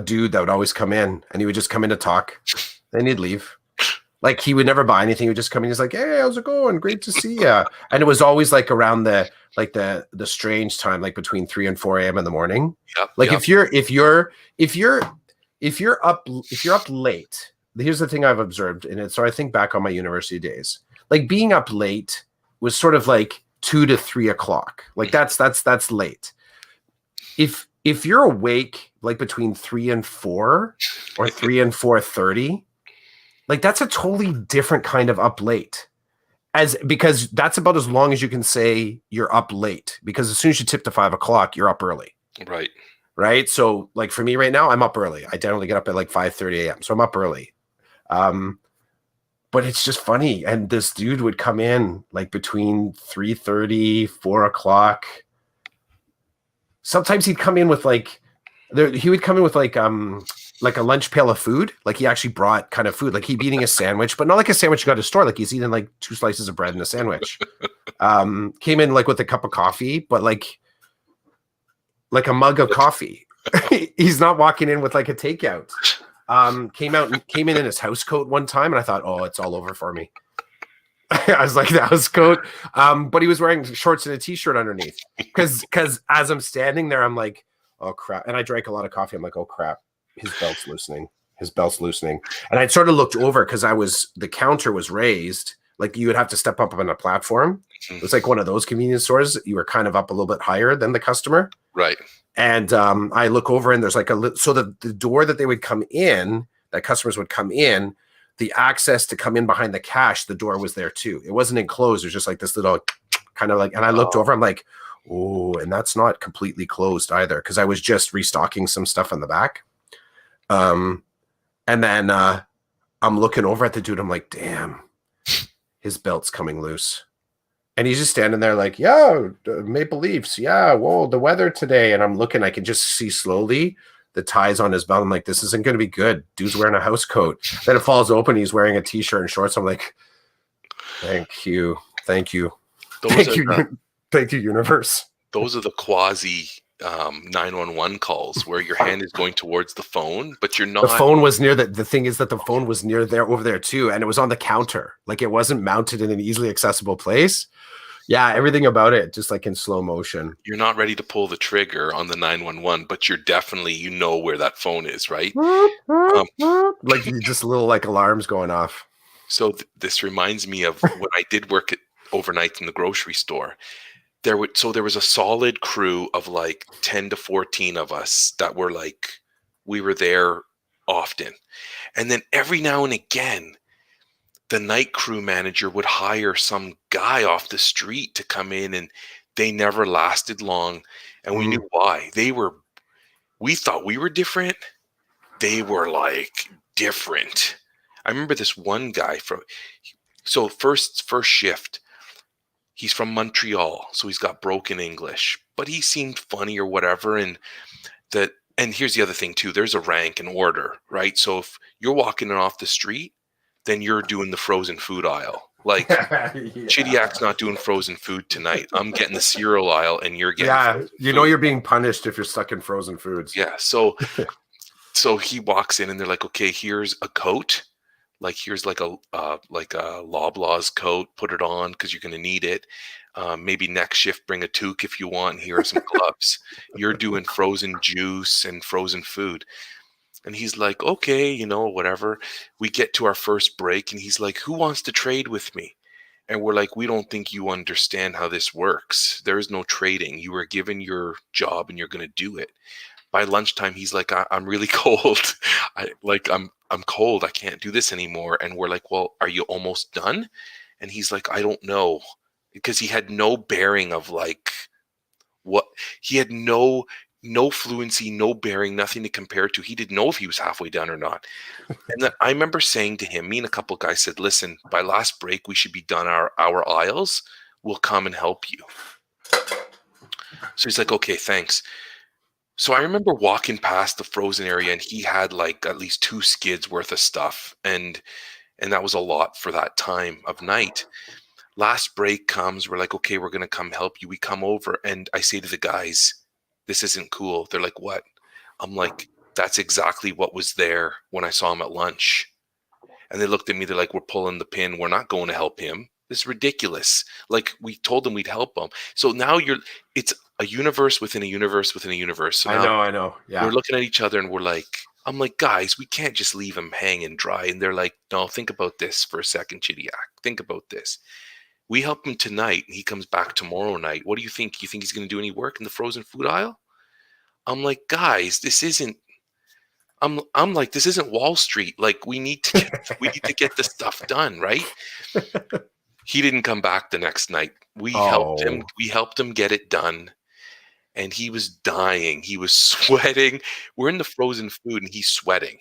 dude that would always come in and he would just come in to talk, then he'd leave. Like he would never buy anything. He would just come in. He's like, "Hey, how's it going? Great to see you." And it was always like around the strange time, like between 3 and 4 a.m. in the morning. Yep, Like yep. if you're up late. Here's the thing I've observed, and so I think back on my university days. Like being up late was sort of like 2 to 3 o'clock. Like that's late. If you're awake like between 3 and 4 or 3 and 4:30. Like that's a totally different kind of up late, because that's about as long as you can say you're up late. Because as soon as you tip to 5 o'clock, you're up early, right? So like for me right now, I'm up early. I generally get up at like 5:30 a.m. So I'm up early. But it's just funny. And this dude would come in like between 3:30, 4 o'clock. Sometimes he'd come in with like a lunch pail of food. Like he actually brought kind of food. Like he'd be eating a sandwich, but not like a sandwich you got at a store. Like he's eating like 2 slices of bread and a sandwich. Came in like with a cup of coffee, but like a mug of coffee. He's not walking in with like a takeout. Came in his house coat one time, and I thought, oh, it's all over for me. I was like, the house coat. But he was wearing shorts and a t-shirt underneath. Because as I'm standing there, I'm like, oh crap. And I drank a lot of coffee. I'm like, oh crap. His belt's loosening. And I sort of looked over because the counter was raised. Like you would have to step up on a platform. It was like one of those convenience stores. You were kind of up a little bit higher than the customer. Right. And I look over and there's like so the door that they would come in, that customers would come in, the access to come in behind the cash, the door was there too. It wasn't enclosed. It was just like this little kind of like, and I looked over, I'm like, oh, and that's not completely closed either. Cause I was just restocking some stuff in the back. And then I'm looking over at the dude. I'm like, damn, his belt's coming loose. And he's just standing there like, yeah, Maple Leafs. Yeah, whoa, the weather today. And I'm looking, I can just see slowly the ties on his belt. I'm like, this isn't going to be good. Dude's wearing a house coat. Then it falls open. He's wearing a t-shirt and shorts. I'm like, thank you. Thank you, universe. Those are the quasi 911 calls where your hand is going towards the phone, but you're not. The phone was near the thing is that the phone was near there over there too. And it was on the counter. Like it wasn't mounted in an easily accessible place. Yeah, everything about it just like in slow motion. You're not ready to pull the trigger on the 911, but you're definitely, you know where that phone is, right? Um, Like just little like alarms going off. so this reminds me of when I did work overnight in the grocery store. There was a solid crew of like 10 to 14 of us that were like, we were there often. And then every now and again, the night crew manager would hire some guy off the street to come in, and they never lasted long. And we Mm. knew why. We thought we were different. They were like different. I remember this one guy so first shift, he's from Montreal, so he's got broken English, but he seemed funny or whatever. That, and here's the other thing too, there's a rank and order, right? So if you're walking in off the street, then you're doing the frozen food aisle. Like, Yeah. Chidiac's not doing frozen food tonight. I'm getting the cereal aisle and you're getting Yeah, frozen you know food. you're being punished if you're stuck in frozen foods. Yeah. So he walks in and they're like, okay, here's a coat. Like, here's like a Loblaws coat. Put it on because you're going to need it. Maybe next shift, bring a toque if you want. And here are some gloves. You're doing frozen juice and frozen food. And he's like, okay, whatever. We get to our first break and he's like, who wants to trade with me? And we're like, we don't think you understand how this works. There is no trading. You were given your job and you're going to do it. By lunchtime, he's like, I'm really cold. I'm cold. I can't do this anymore. And we're like, well, are you almost done? And he's like, I don't know, because he had no bearing of like what he had no fluency, no bearing, nothing to compare to. He didn't know if he was halfway done or not. And then I remember saying to him, me and a couple of guys said, listen, by last break, we should be done our aisles. We'll come and help you. So he's like, okay, thanks. So I remember walking past the frozen area and he had like at least 2 skids worth of stuff. And that was a lot for that time of night. Last break comes, we're like, okay, we're gonna come help you. We come over and I say to the guys, this isn't cool. They're like, what? I'm like, that's exactly what was there when I saw him at lunch. And they looked at me, they're like, we're pulling the pin. We're not going to help him. This is ridiculous. Like, we told them we'd help him. So now it's a universe within a universe within a universe. So now I know. we're Yeah. looking at each other and I'm like, guys, we can't just leave him hanging dry. And they're like, no, think about this for a second, Chidiac. Think about this. We help him tonight and he comes back tomorrow night. What do you think? You think he's going to do any work in the frozen food aisle? I'm like, guys, I'm like, this isn't Wall Street. Like, we need to get this stuff done, right? He didn't come back the next night. Oh, We helped him get it done, and he was dying. He was sweating. We're in the frozen food and he's sweating. you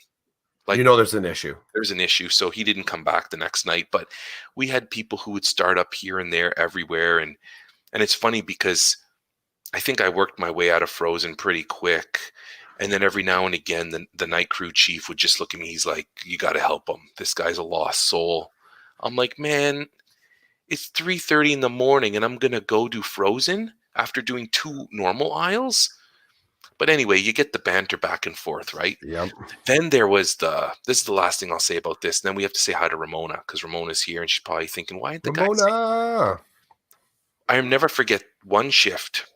Like, know there's an issue. there's an issue. So he didn't come back the next night. But we had people who would start up here and there everywhere. And it's funny because I think I worked my way out of frozen pretty quick. And then every now and again, the night crew chief would just look at me. He's like, you got to help him. This guy's a lost soul. I'm like, man, it's 3:30 in the morning and I'm going to go do frozen after doing 2 normal aisles. But anyway, you get the banter back and forth, right? Yep. Then this is the last thing I'll say about this. And then we have to say hi to Ramona because Ramona's here and she's probably thinking, why didn't the guy say? Ramona. I'll never forget one shift.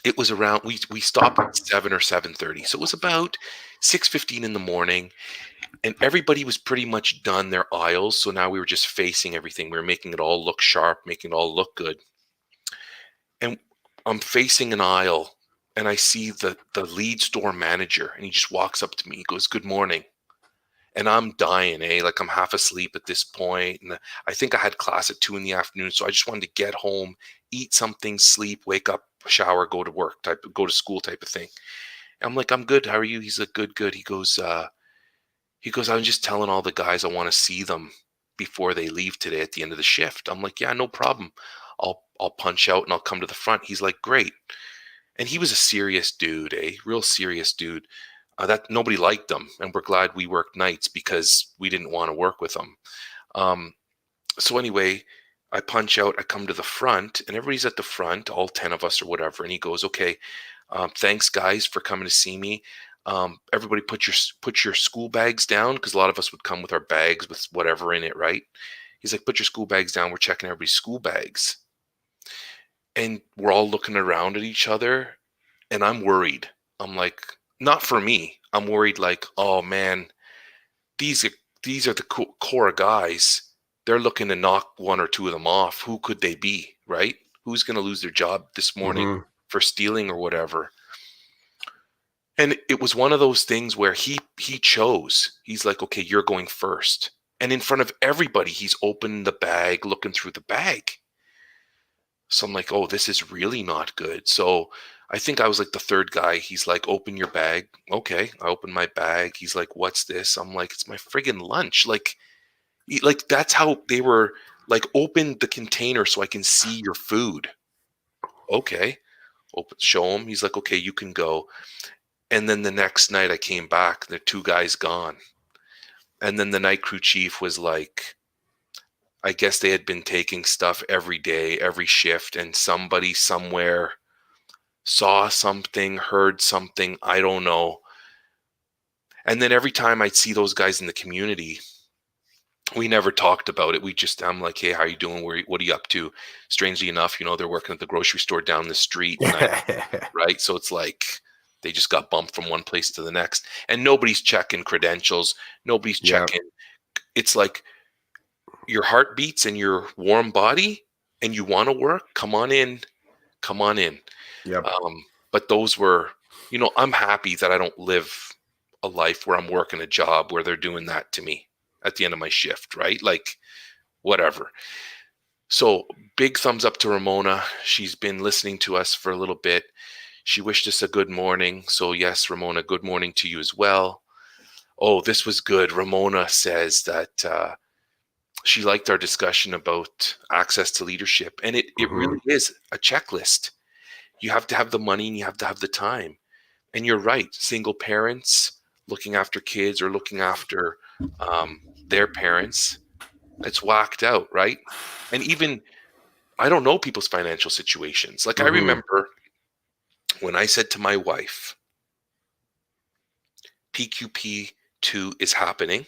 It was around we stopped at 7 or 7:30. So it was about 6:15 in the morning and everybody was pretty much done their aisles. So now we were just facing everything. We were making it all look sharp, making it all look good. And I'm facing an aisle and I see the lead store manager and he just walks up to me. He goes, "Good morning." And I'm dying, eh? Like, I'm half asleep at this point. And I think I had class at 2 in the afternoon. So I just wanted to get home, eat something, sleep, wake up, shower, go to work go to school type of thing. And I'm like, I'm good. How are you? He's like, good, good. He goes, I'm just telling all the guys I want to see them before they leave today at the end of the shift. I'm like, yeah, no problem. I'll punch out and I'll come to the front. He's like, great. And he was a serious dude, real serious dude. That nobody liked him, and we're glad we worked nights because we didn't want to work with him. Um, so anyway, I punch out, I come to the front, and everybody's at the front, all 10 of us or whatever. And he goes, okay, thanks guys for coming to see me. Everybody put your school bags down because a lot of us would come with our bags with whatever in it, right? He's like, put your school bags down. We're checking everybody's school bags. and we're all looking around at each other, and I'm worried. I'm like, not for me. I'm worried like, oh man, these are these are the core guys. They're looking to knock one or two of them off. Who could they be, right? Who's going to lose their job this morning Mm-hmm. for stealing or whatever? And it was one of those things where he chose. He's like, okay, you're going first. And in front of everybody, he's opening the bag, looking through the bag. So I'm like, oh, this is really not good. So I think I was like the third guy. He's like, open your bag. Okay, I open my bag. He's like, what's this? I'm like, it's my friggin' lunch. Like that's how they were like, open the container so I can see your food. Okay, open, show him. He's like, okay, you can go. And then the next night I came back, the two guys gone. And then the night crew chief was like, I guess they had been taking stuff every day, every shift, and somebody somewhere saw something, heard something, I don't know. And then every time I'd see those guys in the community, we never talked about it. I'm like, hey, how are you doing? What are you up to? Strangely enough, they're working at the grocery store down the street, and right? So it's like they just got bumped from one place to the next, and nobody's checking credentials. Nobody's Yep. checking. It's like your heart beats and your warm body, and you want to work. Come on in. Come on in. Yep. But those were, I'm happy that I don't live a life where I'm working a job where they're doing that to me at the end of my shift, right? Like, whatever. So big thumbs up to Ramona. She's been listening to us for a little bit. She wished us a good morning. So yes, Ramona, good morning to you as well. Oh, this was good. Ramona says that she liked our discussion about access to leadership. And it Mm-hmm. really is a checklist. You have to have the money and you have to have the time. And you're right. Single parents looking after kids or looking after their parents, it's whacked out, right? And even I don't know people's financial situations. Like I Mm-hmm. remember when I said to my wife, PQP2 is happening.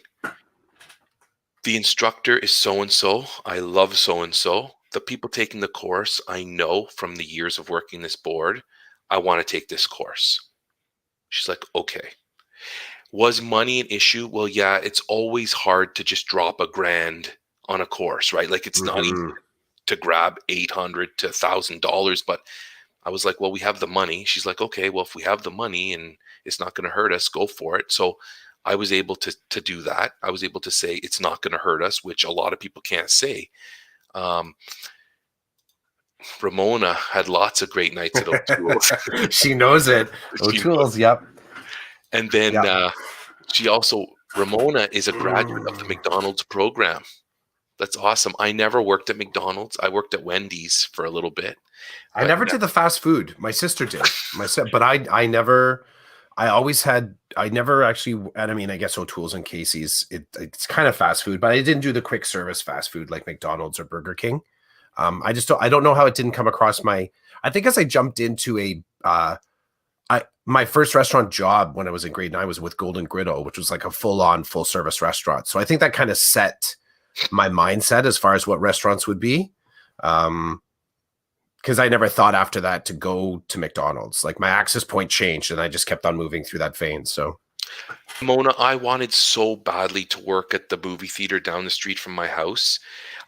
The instructor is so and so. I love so and so. The people taking the course, I know from the years of working this board, I want to take this course. She's like, okay. Was money an issue? Well, yeah, it's always hard to just drop $1,000 on a course, right? Like it's not easy Mm-hmm. to grab $800 to $1,000, but I was like, well, we have the money. She's like, okay, well, if we have the money and it's not going to hurt us, go for it. So I was able to do that. I was able to say it's not going to hurt us, which a lot of people can't say. Um, Ramona had lots of great nights at O'Toole's. She knows it. She O'Toole's. Yep. And then Yep. she also, Ramona is a graduate of the McDonald's program. That's awesome. I never worked at McDonald's. I worked at Wendy's for a little bit, I but never did the fast food. My sister did. But I never. I always had. I never actually. And I mean, I guess O'Toole's and Casey's. It's kind of fast food, but I didn't do the quick service fast food like McDonald's or Burger King. I just don't. I don't know how it didn't come across my. I think as I jumped into a. My first restaurant job when I was in grade 9 was with Golden Griddle, which was like a full-on full-service restaurant. So I think that kind of set my mindset as far as what restaurants would be. Because I never thought after that to go to McDonald's. Like my access point changed and I just kept on moving through that vein. So Mona, I wanted so badly to work at the movie theater down the street from my house.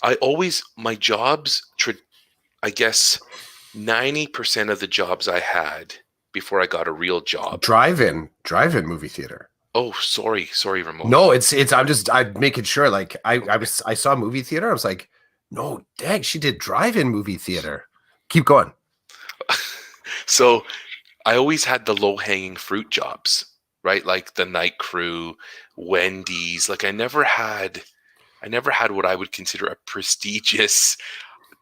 My jobs, I guess 90% of the jobs I had before I got a real job. drive-in movie theater. Oh, sorry, Ramona. No, I'm making sure. Like I saw movie theater. I was like, no, dang, she did drive-in movie theater. Keep going. So I always had the low-hanging fruit jobs, right? Like the night crew, Wendy's. Like I never had what I would consider a prestigious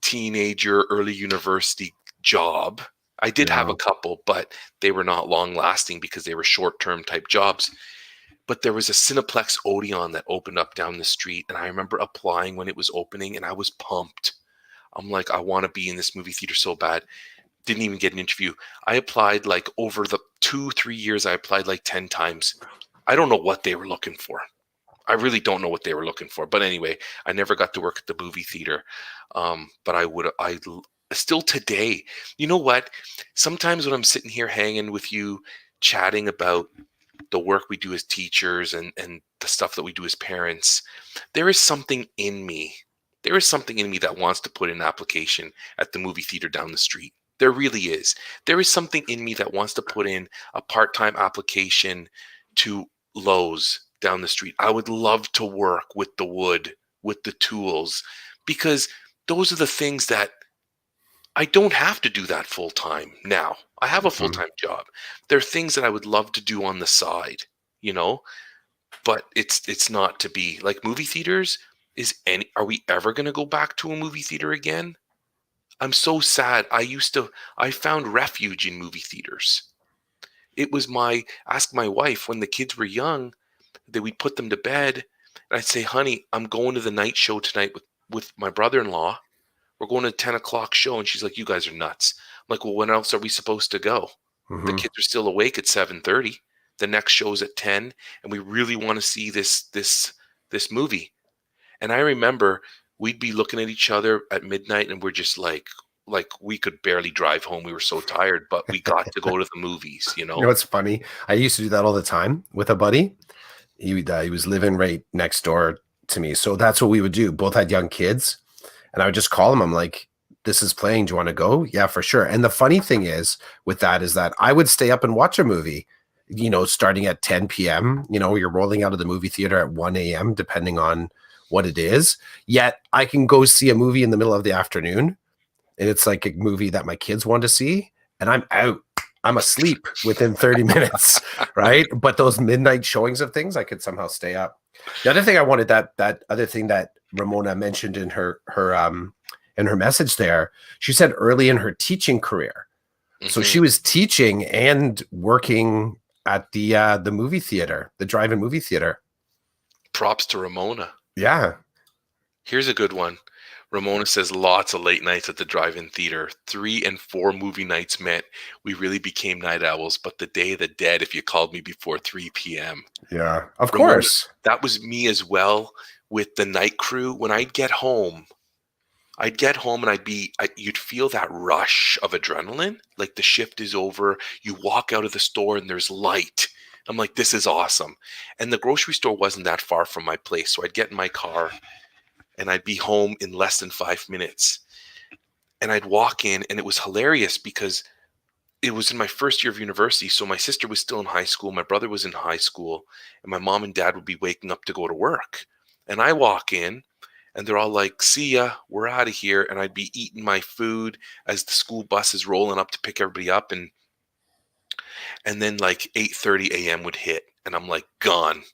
teenager, early university job. I did have Yeah. a couple, but they were not long lasting because they were short-term type jobs. But there was a Cineplex Odeon that opened up down the street, and I remember applying when it was opening, and I was pumped. I'm like, I want to be in this movie theater so bad. Didn't even get an interview. I applied like over the 2-3 years. I applied like 10 times. I don't know what they were looking for. I really don't know what they were looking for. But anyway, I never got to work at the movie theater. But still today. You know what? Sometimes when I'm sitting here hanging with you, chatting about the work we do as teachers and the stuff that we do as parents, there is something in me. There is something in me that wants to put an application at the movie theater down the street. There really is. There is something in me that wants to put in a part-time application to Lowe's down the street. I would love to work with the wood, with the tools, because those are the things that I don't have to do that full time now. I have a full Mhm. time job. There are things that I would love to do on the side, you know, but it's not to be. Like movie theaters. Are we ever going to go back to a movie theater again? I'm so sad. I found refuge in movie theaters. It was ask my wife when the kids were young that we'd put them to bed and I'd say, honey, I'm going to the night show tonight with my brother-in-law. We're going to a 10 o'clock show. And she's like, you guys are nuts. I'm like, well, when else are we supposed to go? The Mhm. kids are still awake at 7:30. The next show's at 10, and we really want to see this movie. And I remember we'd be looking at each other at midnight and we're just like we could barely drive home. We were so tired, but we got to go to the movies, you You know know? what's funny? I used to do that all the time with a buddy. He was living right next door to me, so that's what we would do. Both had young kids, and I would just call him. I'm like, "This is playing. Do you want to go?" Yeah, for sure. And the funny thing is with that is that I would stay up and watch a movie, starting at 10 p.m. You're rolling out of the movie theater at 1 a.m. depending on what it is. Yet I can go see a movie in the middle of the afternoon, and it's like a movie that my kids want to see, and I'm out. I'm asleep within 30 minutes, right? But those midnight showings of things, I could somehow stay up. The other thing I wanted, that other thing that Ramona mentioned in her message there, she said early in her teaching career. So Hmm. she was teaching and working at the movie theater, the drive-in movie theater. Props to Ramona. Yeah. Here's a good one. Ramona says lots of late nights at the drive-in theater. 3 and 4 movie nights meant we really became night owls, but the day of the dead if you called me before 3 p.m. Yeah. Of Ramona, course. that was me as well with the night crew. When I'd get home and you'd feel that rush of adrenaline, like the shift is over. You walk out of the store and there's light. I'm like, this is awesome. And the grocery store wasn't that far from my place. So I'd get in my car and I'd be home in less than 5 minutes. And I'd walk in, and it was hilarious because it was in my first year of university. So my sister was still in high school, my brother was in high school, and my mom and dad would be waking up to go to work. And I walk in, and they're all like, see ya, we're out of here. And I'd be eating my food as the school bus is rolling up to pick everybody up. And then like 8:30 a.m. would hit, and I'm like, gone.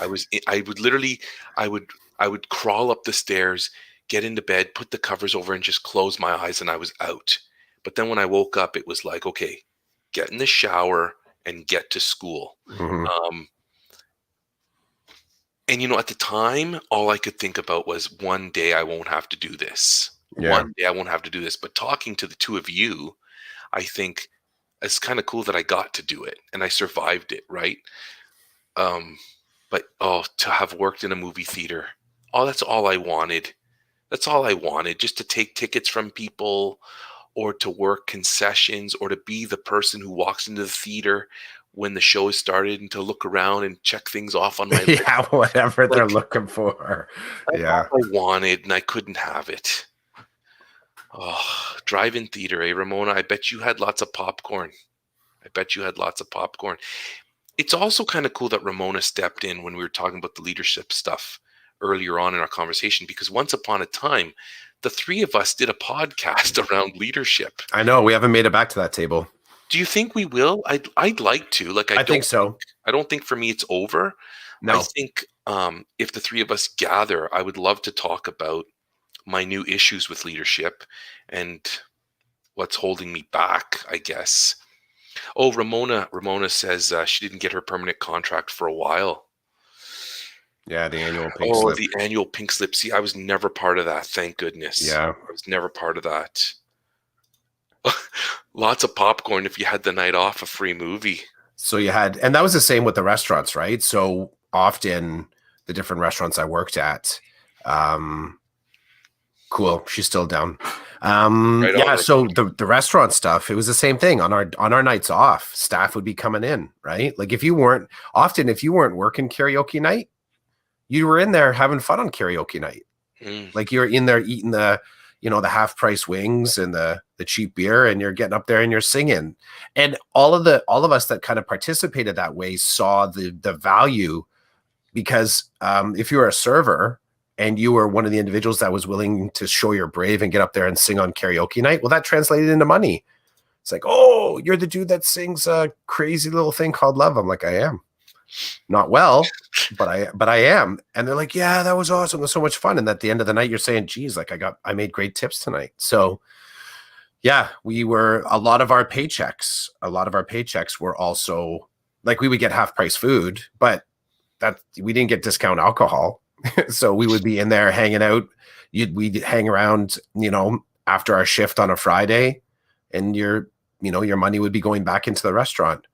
I would literally, I would, I would crawl up the stairs, get into bed, put the covers over, and just close my eyes, and I was out. But then when I woke up, it was like, okay, get in the shower and get to school. Mhm. Um, and at the time, all I could think about was one day I won't have to do this. Yeah. One day I won't have to do this. But talking to the two of you, I think it's kind of cool that I got to do it and I survived it, right? Um, but to have worked in a movie theater, that's all I wanted. That's all I wanted, just to take tickets from people or to work concessions or to be the person who walks into the theater when the show has started and to look around and check things off on my list. Yeah, whatever they're Like looking for. that's Yeah. all I wanted and I couldn't have it. Oh, drive-in theater, eh, Ramona? I bet you had lots of popcorn. I bet you had lots of popcorn. It's also kind of cool that Ramona stepped in when we were talking about the leadership stuff earlier on in our conversation, because once upon a time, the three of us did a podcast around leadership. I know we haven't made it back to that table. Do you think we will? I'd like to. Like I think so. I don't think for me it's over. I No. think if the three of us gather, I would love to talk about my new issues with leadership and what's holding me back, I guess. Oh, Ramona says she didn't get her permanent contract for a while. Yeah, the annual pink Oh, slip. the annual pink slip. See, I was never part of that. Thank goodness. Yeah. I was never part of that. Lots of popcorn if you had the night off, a free movie. So and that was the same with the restaurants, right? So often the different restaurants I worked at, um, Cool. She's still down. Right on, Yeah. right So on. the restaurant stuff, it was the same thing on our nights off. Staff would be coming in, right? Like if you weren't working karaoke night, you were in there having fun on karaoke night. Mm. Like you're in there eating the half price wings and the cheap beer, and you're getting up there and you're singing. And all of us that kind of participated that way saw the value, because if you were a server and you were one of the individuals that was willing to show your brave and get up there and sing on karaoke night, well, that translated into money. It's like, oh, you're the dude that sings a crazy little thing called love. I'm like, I am. Not well, but I am. And they're like, yeah, that was awesome. It was so much fun. And at the end of the night, you're saying, geez, like I made great tips tonight. So yeah, a lot of our paychecks were also like, we would get half price food, but that we didn't get discount alcohol. So we would be in there hanging out. We'd hang around, after our shift on a Friday, and your money would be going back into the restaurant.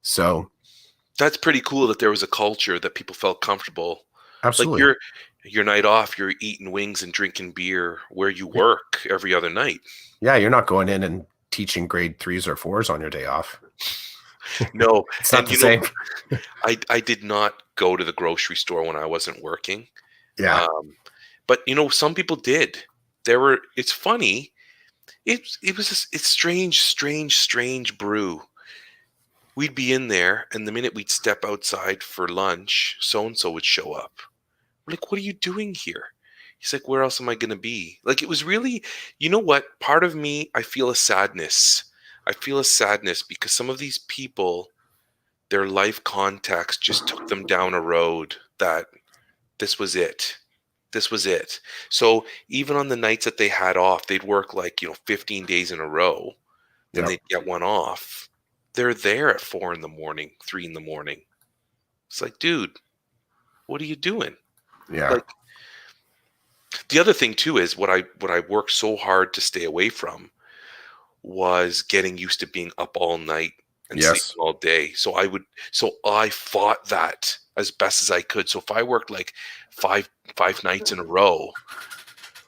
So That's pretty cool that there was a culture that people felt comfortable. Like absolutely. your night off, you're eating wings and drinking beer where you work every other night. Yeah, you're not going in and teaching grade 3s or 4s on your day off. No, It's not and the same. I did not go to the grocery store when I wasn't working. Yeah. Um, but some people did. It's funny. It's strange brew. We'd be in there, and the minute we'd step outside for lunch, so and so would show up. We're like, what are you doing here? He's like, where else am I going to be? Like, it was really, you know what? Part of me, I feel a sadness. I feel a sadness because some of these people, their life context just took them down a road that this was it. This was it. So even on the nights that they had off, they'd work like, 15 days in a row. Then Yep. they'd get one off. They're there at 4 in the morning, 3 in the morning. It's like, dude, what are you doing? Yeah. Like, the other thing too is what I worked so hard to stay away from was getting used to being up all night and sleeping Yes. all day. So I fought that as best as I could. So if I worked like five nights in a row,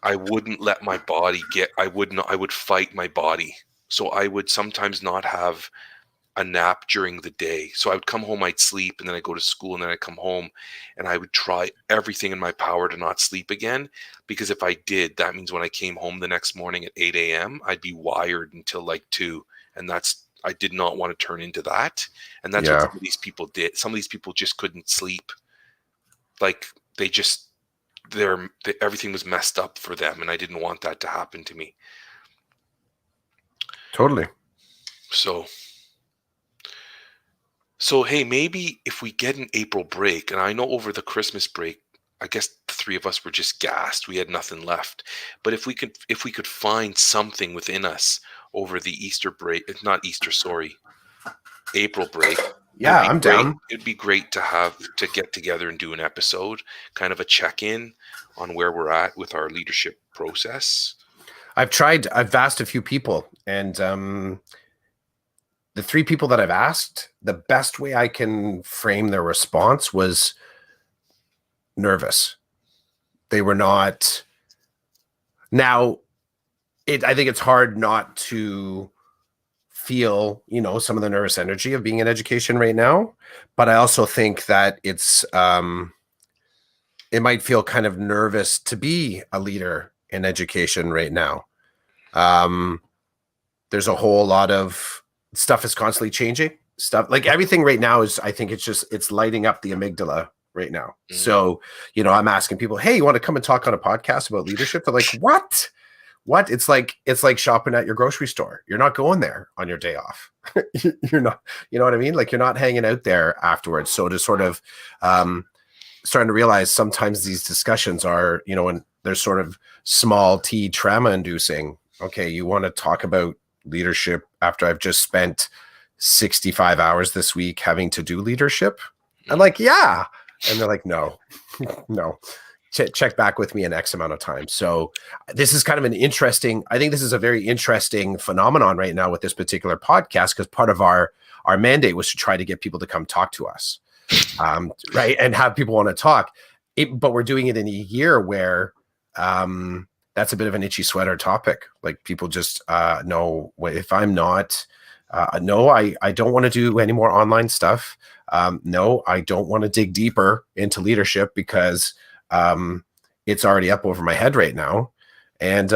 I wouldn't let my body I would fight my body. So I would sometimes not have a nap during the day. So I would come home, I'd sleep, and then I'd go to school, and then I'd come home, and I would try everything in my power to not sleep again. Because if I did, that means when I came home the next morning at 8 a.m., I'd be wired until like 2. And I did not want to turn into that. And that's what Yeah. some of these people did. Some of these people just couldn't sleep. Like they just, everything was messed up for them. And I didn't want that to happen to me. Totally. So hey, maybe if we get an April break, and I know over the Christmas break, I guess the three of us were just gassed. We had nothing left. But if we could find something within us over the Easter break, not Easter, sorry, April break, it would Yeah, be I'm great. down. It'd be great to get together and do an episode, kind of a check-in on where we're at with our leadership process. I've asked a few people, and the 3 people that I've asked, the best way I can frame their response was nervous. They were not. Now, I think it's hard not to feel, some of the nervous energy of being in education right now, but I also think that it might feel kind of nervous to be a leader in education right now. There's a whole lot of stuff is constantly changing. Stuff like everything right now I think it's lighting up the amygdala right now. Mm. So, I'm asking people, hey, you want to come and talk on a podcast about leadership? They're like, what? What? It's like shopping at your grocery store. You're not going there on your day off. You're not, you know what I mean? Like, you're not hanging out there afterwards. So to sort of starting to realize sometimes these discussions are, and they're sort of small t trauma inducing. Okay, you want to talk about leadership after I've just spent 65 hours this week having to do leadership? I'm like, yeah. And they're like, no, no. Check back with me in X amount of time. So this is kind of I think this is a very interesting phenomenon right now with this particular podcast, because part of our mandate was to try to get people to come talk to us, right? And have people want to talk. But we're doing it in a year where that's a bit of an itchy sweater topic. Like people just know if I'm not, no, I don't want to do any more online stuff. No, I don't want to dig deeper into leadership because it's already up over my head right now. And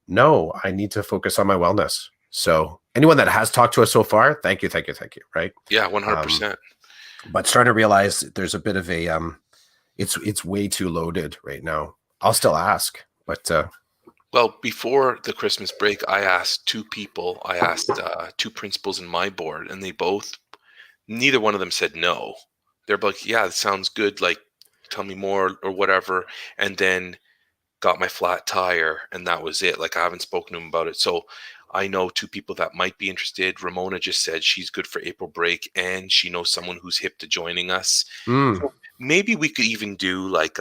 no, I need to focus on my wellness. So anyone that has talked to us so far, thank you, thank you, thank you. Right. Yeah, Um, 100%. but starting to realize there's a bit of a it's way too loaded right now. I'll still ask, but Well, before the Christmas break, I asked two people. I asked two principals in my board, and neither one of them said no. They're like, "Yeah, it sounds good. Like, tell me more or whatever." And then got my flat tire, and that was it. Like, I haven't spoken to them about it. So I know two people that might be interested. Ramona just said she's good for April break, and she knows someone who's hip to joining us. mm, So maybe we could even do like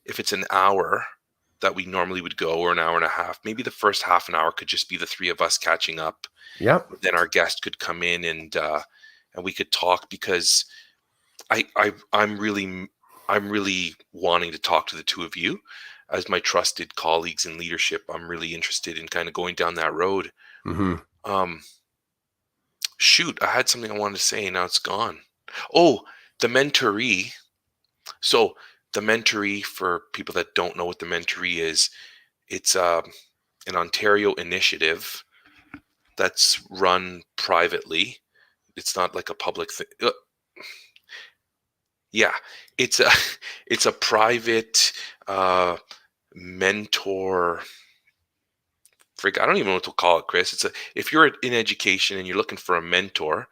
if it's an hour that we normally would go, or an hour and a half, maybe the first half an hour could just be the three of us catching up. yep. Then our guest could come in and we could talk, because I'm really wanting to talk to the two of you as my trusted colleagues in leadership. I'm really interested in kind of going down that road. Mm-hmm. Um, Shoot, I had something I wanted to say, now it's gone. Oh, the mentoree. So the mentoree, for people that don't know what the mentoree is, it's an Ontario initiative that's run privately. It's not like a public thing. Yeah, it's a it's a private uh, mentor. I don't even know what to call it, Chris. If you're in education and you're looking for a mentor,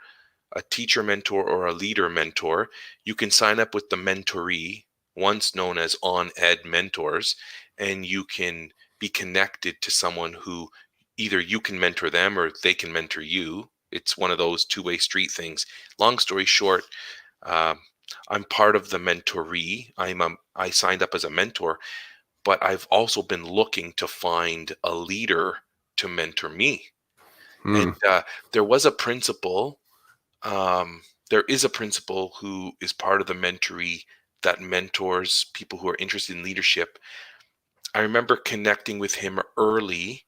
a teacher mentor or a leader mentor, you can sign up with the mentoree, once known as On Ed Mentors, and you can be connected to someone who either you can mentor them or they can mentor you. It's one of those two-way street things. Long story short, um, I'm part of the mentoree. I signed up as a mentor, but I've also been looking to find a leader to mentor me. And Mm, there was a principal um, there is a principal who is part of the mentoree that mentors people who are interested in leadership. I remember connecting with him early,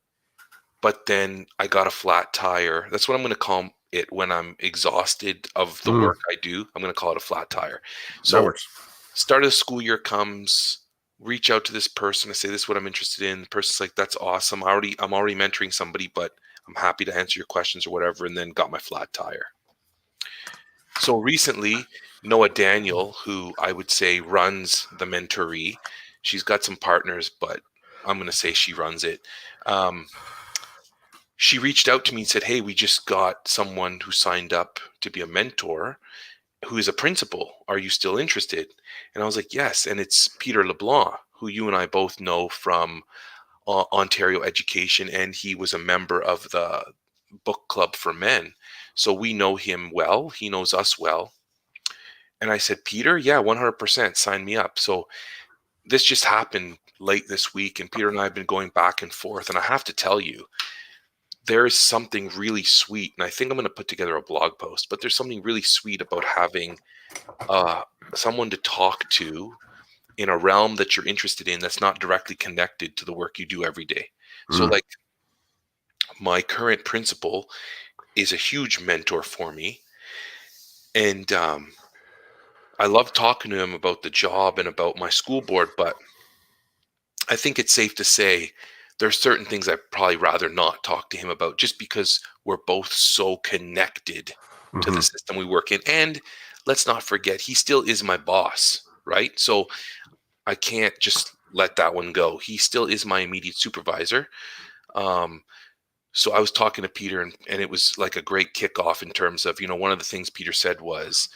but then I got a flat tire. That's what I'm going to call it when I'm exhausted of the mm, work I do. I'm going to call it a flat tire. that So, works. start of the school year comes, reach out to this person. I say, this is what I'm interested in. The person's like, that's awesome. I'm already mentoring somebody, but I'm happy to answer your questions or whatever. And then got my flat tire. So recently, Noah Daniel, who I would say runs the mentoree, she's got some partners, but I'm going to say she runs it. Um, she reached out to me and said, "Hey, we just got someone who signed up to be a mentor who is a principal. Are you still interested?" And I was like, "Yes." And it's Peter LeBlanc, who you and I both know from Ontario Education, and he was a member of the book club for men. So we know him well. He knows us well. And I said, "Peter, yeah, 100%, sign me up." So this just happened late this week, and Peter and I have been going back and forth. And I have to tell you, there is something really sweet. And I think I'm going to put together a blog post, but there's something really sweet about having uh, someone to talk to in a realm that you're interested in that's not directly connected to the work you do every day. So, Mm, like, my current principal is a huge mentor for me. And I love talking to him about the job and about my school board, but I think it's safe to say there's certain things I'd probably rather not talk to him about, just because we're both so connected to the mm-hmm. system we work in. And let's not forget, he still is my boss, right? So I can't just let that one go. He still is my immediate supervisor. Um, so I was talking to Peter, and it was like a great kickoff in terms of, one of the things Peter said was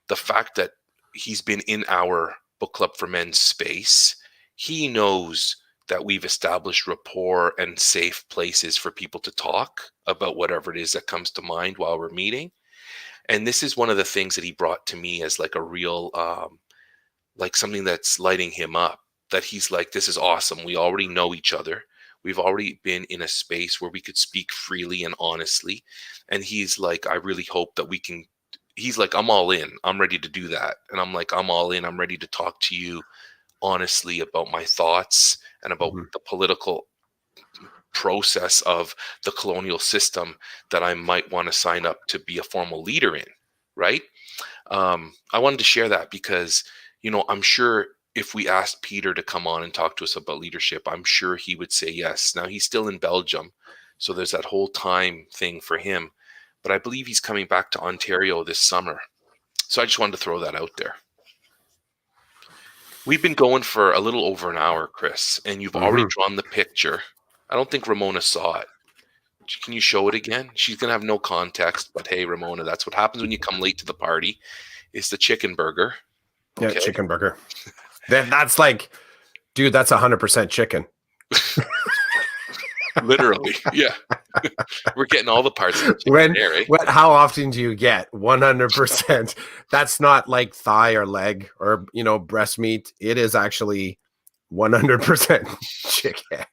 the fact that he's been in our book club for men space. He knows that we've established rapport and safe places for people to talk about whatever it is that comes to mind while we're meeting. And this is one of the things that he brought to me as like a real like something that's lighting him up, that he's like, this is awesome, we already know each other, we've already been in a space where we could speak freely and honestly. And he's like, I really hope that we can, he's like, I'm all in, I'm ready to do that. And I'm like, I'm all in, I'm ready to talk to you honestly about my thoughts and about Mhm. the political process of the colonial system that I might want to sign up to be a formal leader in, right? I wanted to share that because, I'm sure if we asked Peter to come on and talk to us about leadership, I'm sure he would say yes. Now he's still in Belgium, so there's that whole time thing for him. But I believe he's coming back to Ontario this summer. So I just wanted to throw that out there. We've been going for a little over an hour, Chris, and you've already Mhm. drawn the picture. I don't think Ramona saw it. Can you show it again? She's going to have no context, but hey, Ramona, that's what happens when you come late to the party. It's the chicken burger. Yeah, Okay. chicken burger. That's like, dude, that's 100% chicken. Literally. Yeah. We're getting all the parts of the chicken When there, eh? what how often do you get 100%? That's not like thigh or leg or breast meat. It is actually 100% chicken.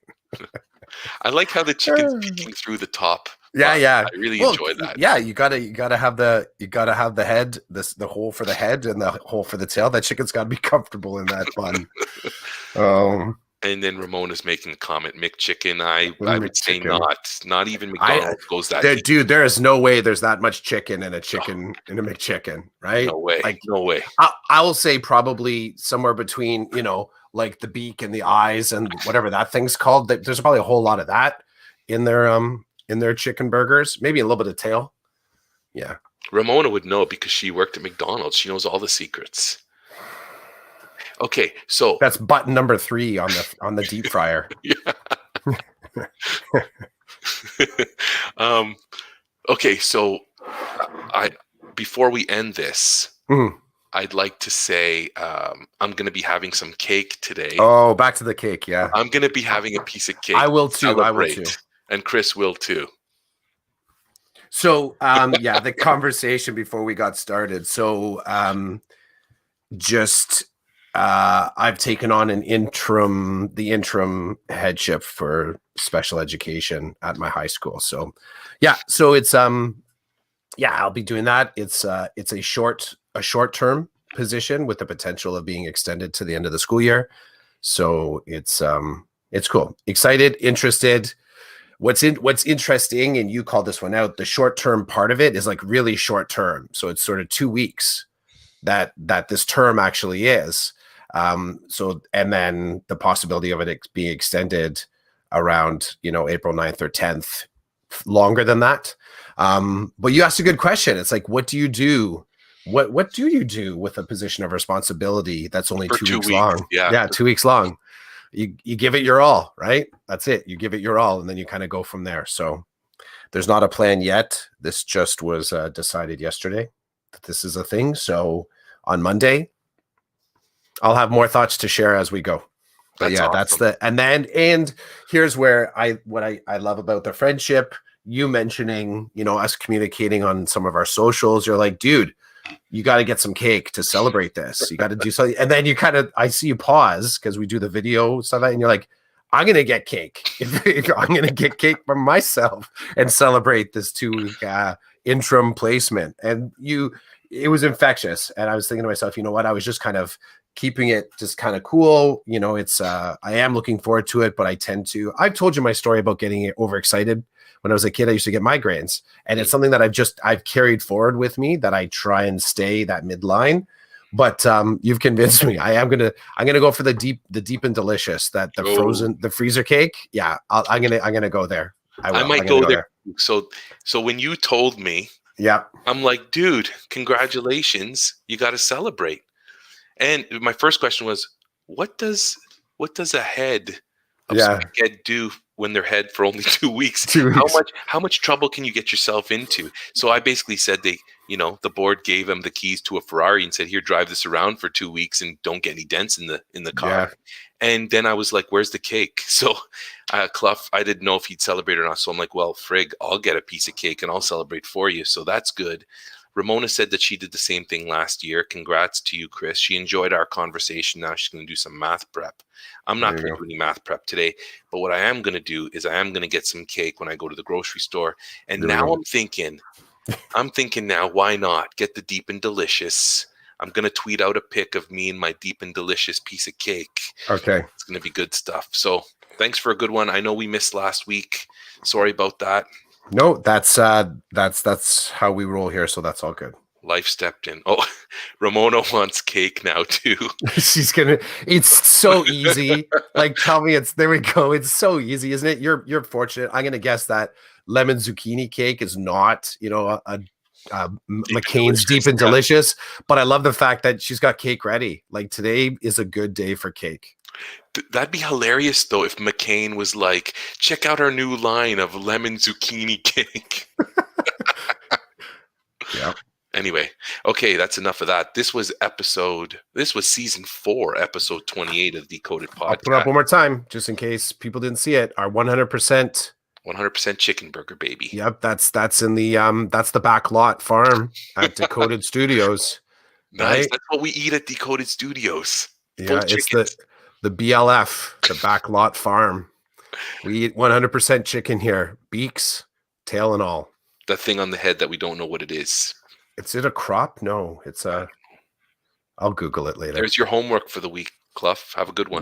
I like how the chicken's peeking through the top Yeah, bun. yeah. I really Well, enjoy that. yeah, you gotta have the head, the hole for the head and the hole for the tail. That chicken's gotta be comfortable in that bun. Um, And then Ramona's making a comment, McChicken. I would say McChicken. not even I, McDonald's goes that deep. dude, there is no way there's that much chicken in a chicken in a McChicken, right? No way. Like, No way. I will say probably somewhere between like the beak and the eyes and whatever that thing's called. There's probably a whole lot of that in their chicken burgers. Maybe a little bit of tail. Yeah. Ramona would know because she worked at McDonald's. She knows all the secrets. Okay, so That's button number 3 on the deep fryer. yeah. Okay, so I before we end this, Mhm. I'd like to say I'm going to be having some cake today. Oh, back to the cake. Yeah. I'm going to be having a piece of cake. I will to too. I will celebrate, too. and Chris will too. So, yeah, the conversation before we got started. So, just I've taken on the interim headship for special education at my high school. So yeah, so it's yeah, I'll be doing that. It's a short term position with the potential of being extended to the end of the school year. So it's cool. Excited, interested. What's interesting, and you called this one out, the short term part of it is like really short term. So it's sort of 2 weeks that this term actually is. So, and then the possibility of it being extended around, April 9th or 10th, longer than that. But you asked a good question. It's like, what do you do? What do you do with a position of responsibility that's only For 2 2 weeks weeks, long? yeah. Yeah, 2 weeks long. You give it your all, right? That's it. You give it your all, and then you kind of go from there. So there's not a plan yet. This just was decided yesterday that this is a thing. So on Monday, I'll have more thoughts to share as we go. But That's yeah, awesome. and here's where I love about the friendship. You mentioning, us communicating on some of our socials. You're like, dude, you got to get some cake to celebrate this. You got to do something. And then I see you pause because we do the video stuff, and you're like, I'm gonna get cake. I'm gonna get cake for myself and celebrate this 2-week interim placement. And it was infectious. And I was thinking to myself, you know what? I was just kind of keeping it just kind of cool. It's I am looking forward to it, but I've told you my story about getting overexcited. When I was a kid, I used to get migraines, and it's something that I've carried forward with me, that I try and stay that midline. But you've convinced me. I'm gonna go for the deep and delicious, that the freezer cake. Yeah, I'm gonna go there. I might I'm gonna go go there. there. So when you told me, Yeah. I'm like, dude, congratulations. You got to celebrate. And my first question was, what does a head of Yeah. spaghetti do when they're head for only 2 weeks? 2 weeks. How much trouble can you get yourself into? So I basically said the board gave him the keys to a Ferrari and said, here, drive this around for 2 weeks and don't get any dents in the car. Yeah. And then I was like, where's the cake? So Clough, I didn't know if he'd celebrate or not. So I'm like, well, frig, I'll get a piece of cake and I'll celebrate for you. So that's good. Ramona said that she did the same thing last year. Congrats to you, Chris. She enjoyed our conversation. Now she's going to do some math prep. I'm not going to do any math prep today, but what I am going to do is I am going to get some cake when I go to the grocery store. And now I'm thinking now, why not get the deep and delicious? I'm gonna tweet out a pic of me and my deep and delicious piece of cake. Okay. It's gonna be good stuff. So thanks for a good one. I know we missed last week. Sorry about that. No, that's how we roll here, so that's all good. Life stepped in. Oh, Ramona wants cake now too. She's gonna. It's so easy. Like, tell me, there we go. It's so easy, isn't it? You're fortunate. I'm gonna guess that lemon zucchini cake is not, McCain's deep and delicious. But I love the fact that she's got cake ready. Like, today is a good day for cake. That'd be hilarious though if McCain was like, check out our new line of lemon zucchini cake. Yeah. Anyway, okay, that's enough of that. This was season 4, episode 28 of the Decoded Podcast. I'll put it up one more time, just in case people didn't see it. Our 100% chicken burger, baby. Yep, that's in the that's the back lot farm at Decoded Studios. Nice. Right? That's what we eat at Decoded Studios. Yeah, it's the BLF, the back lot farm. We eat 100% chicken here, beaks, tail and all. That thing on the head that we don't know what it is. Is it a crop? No, it's a. I'll Google it later. There's your homework for the week, Clough. Have a good one.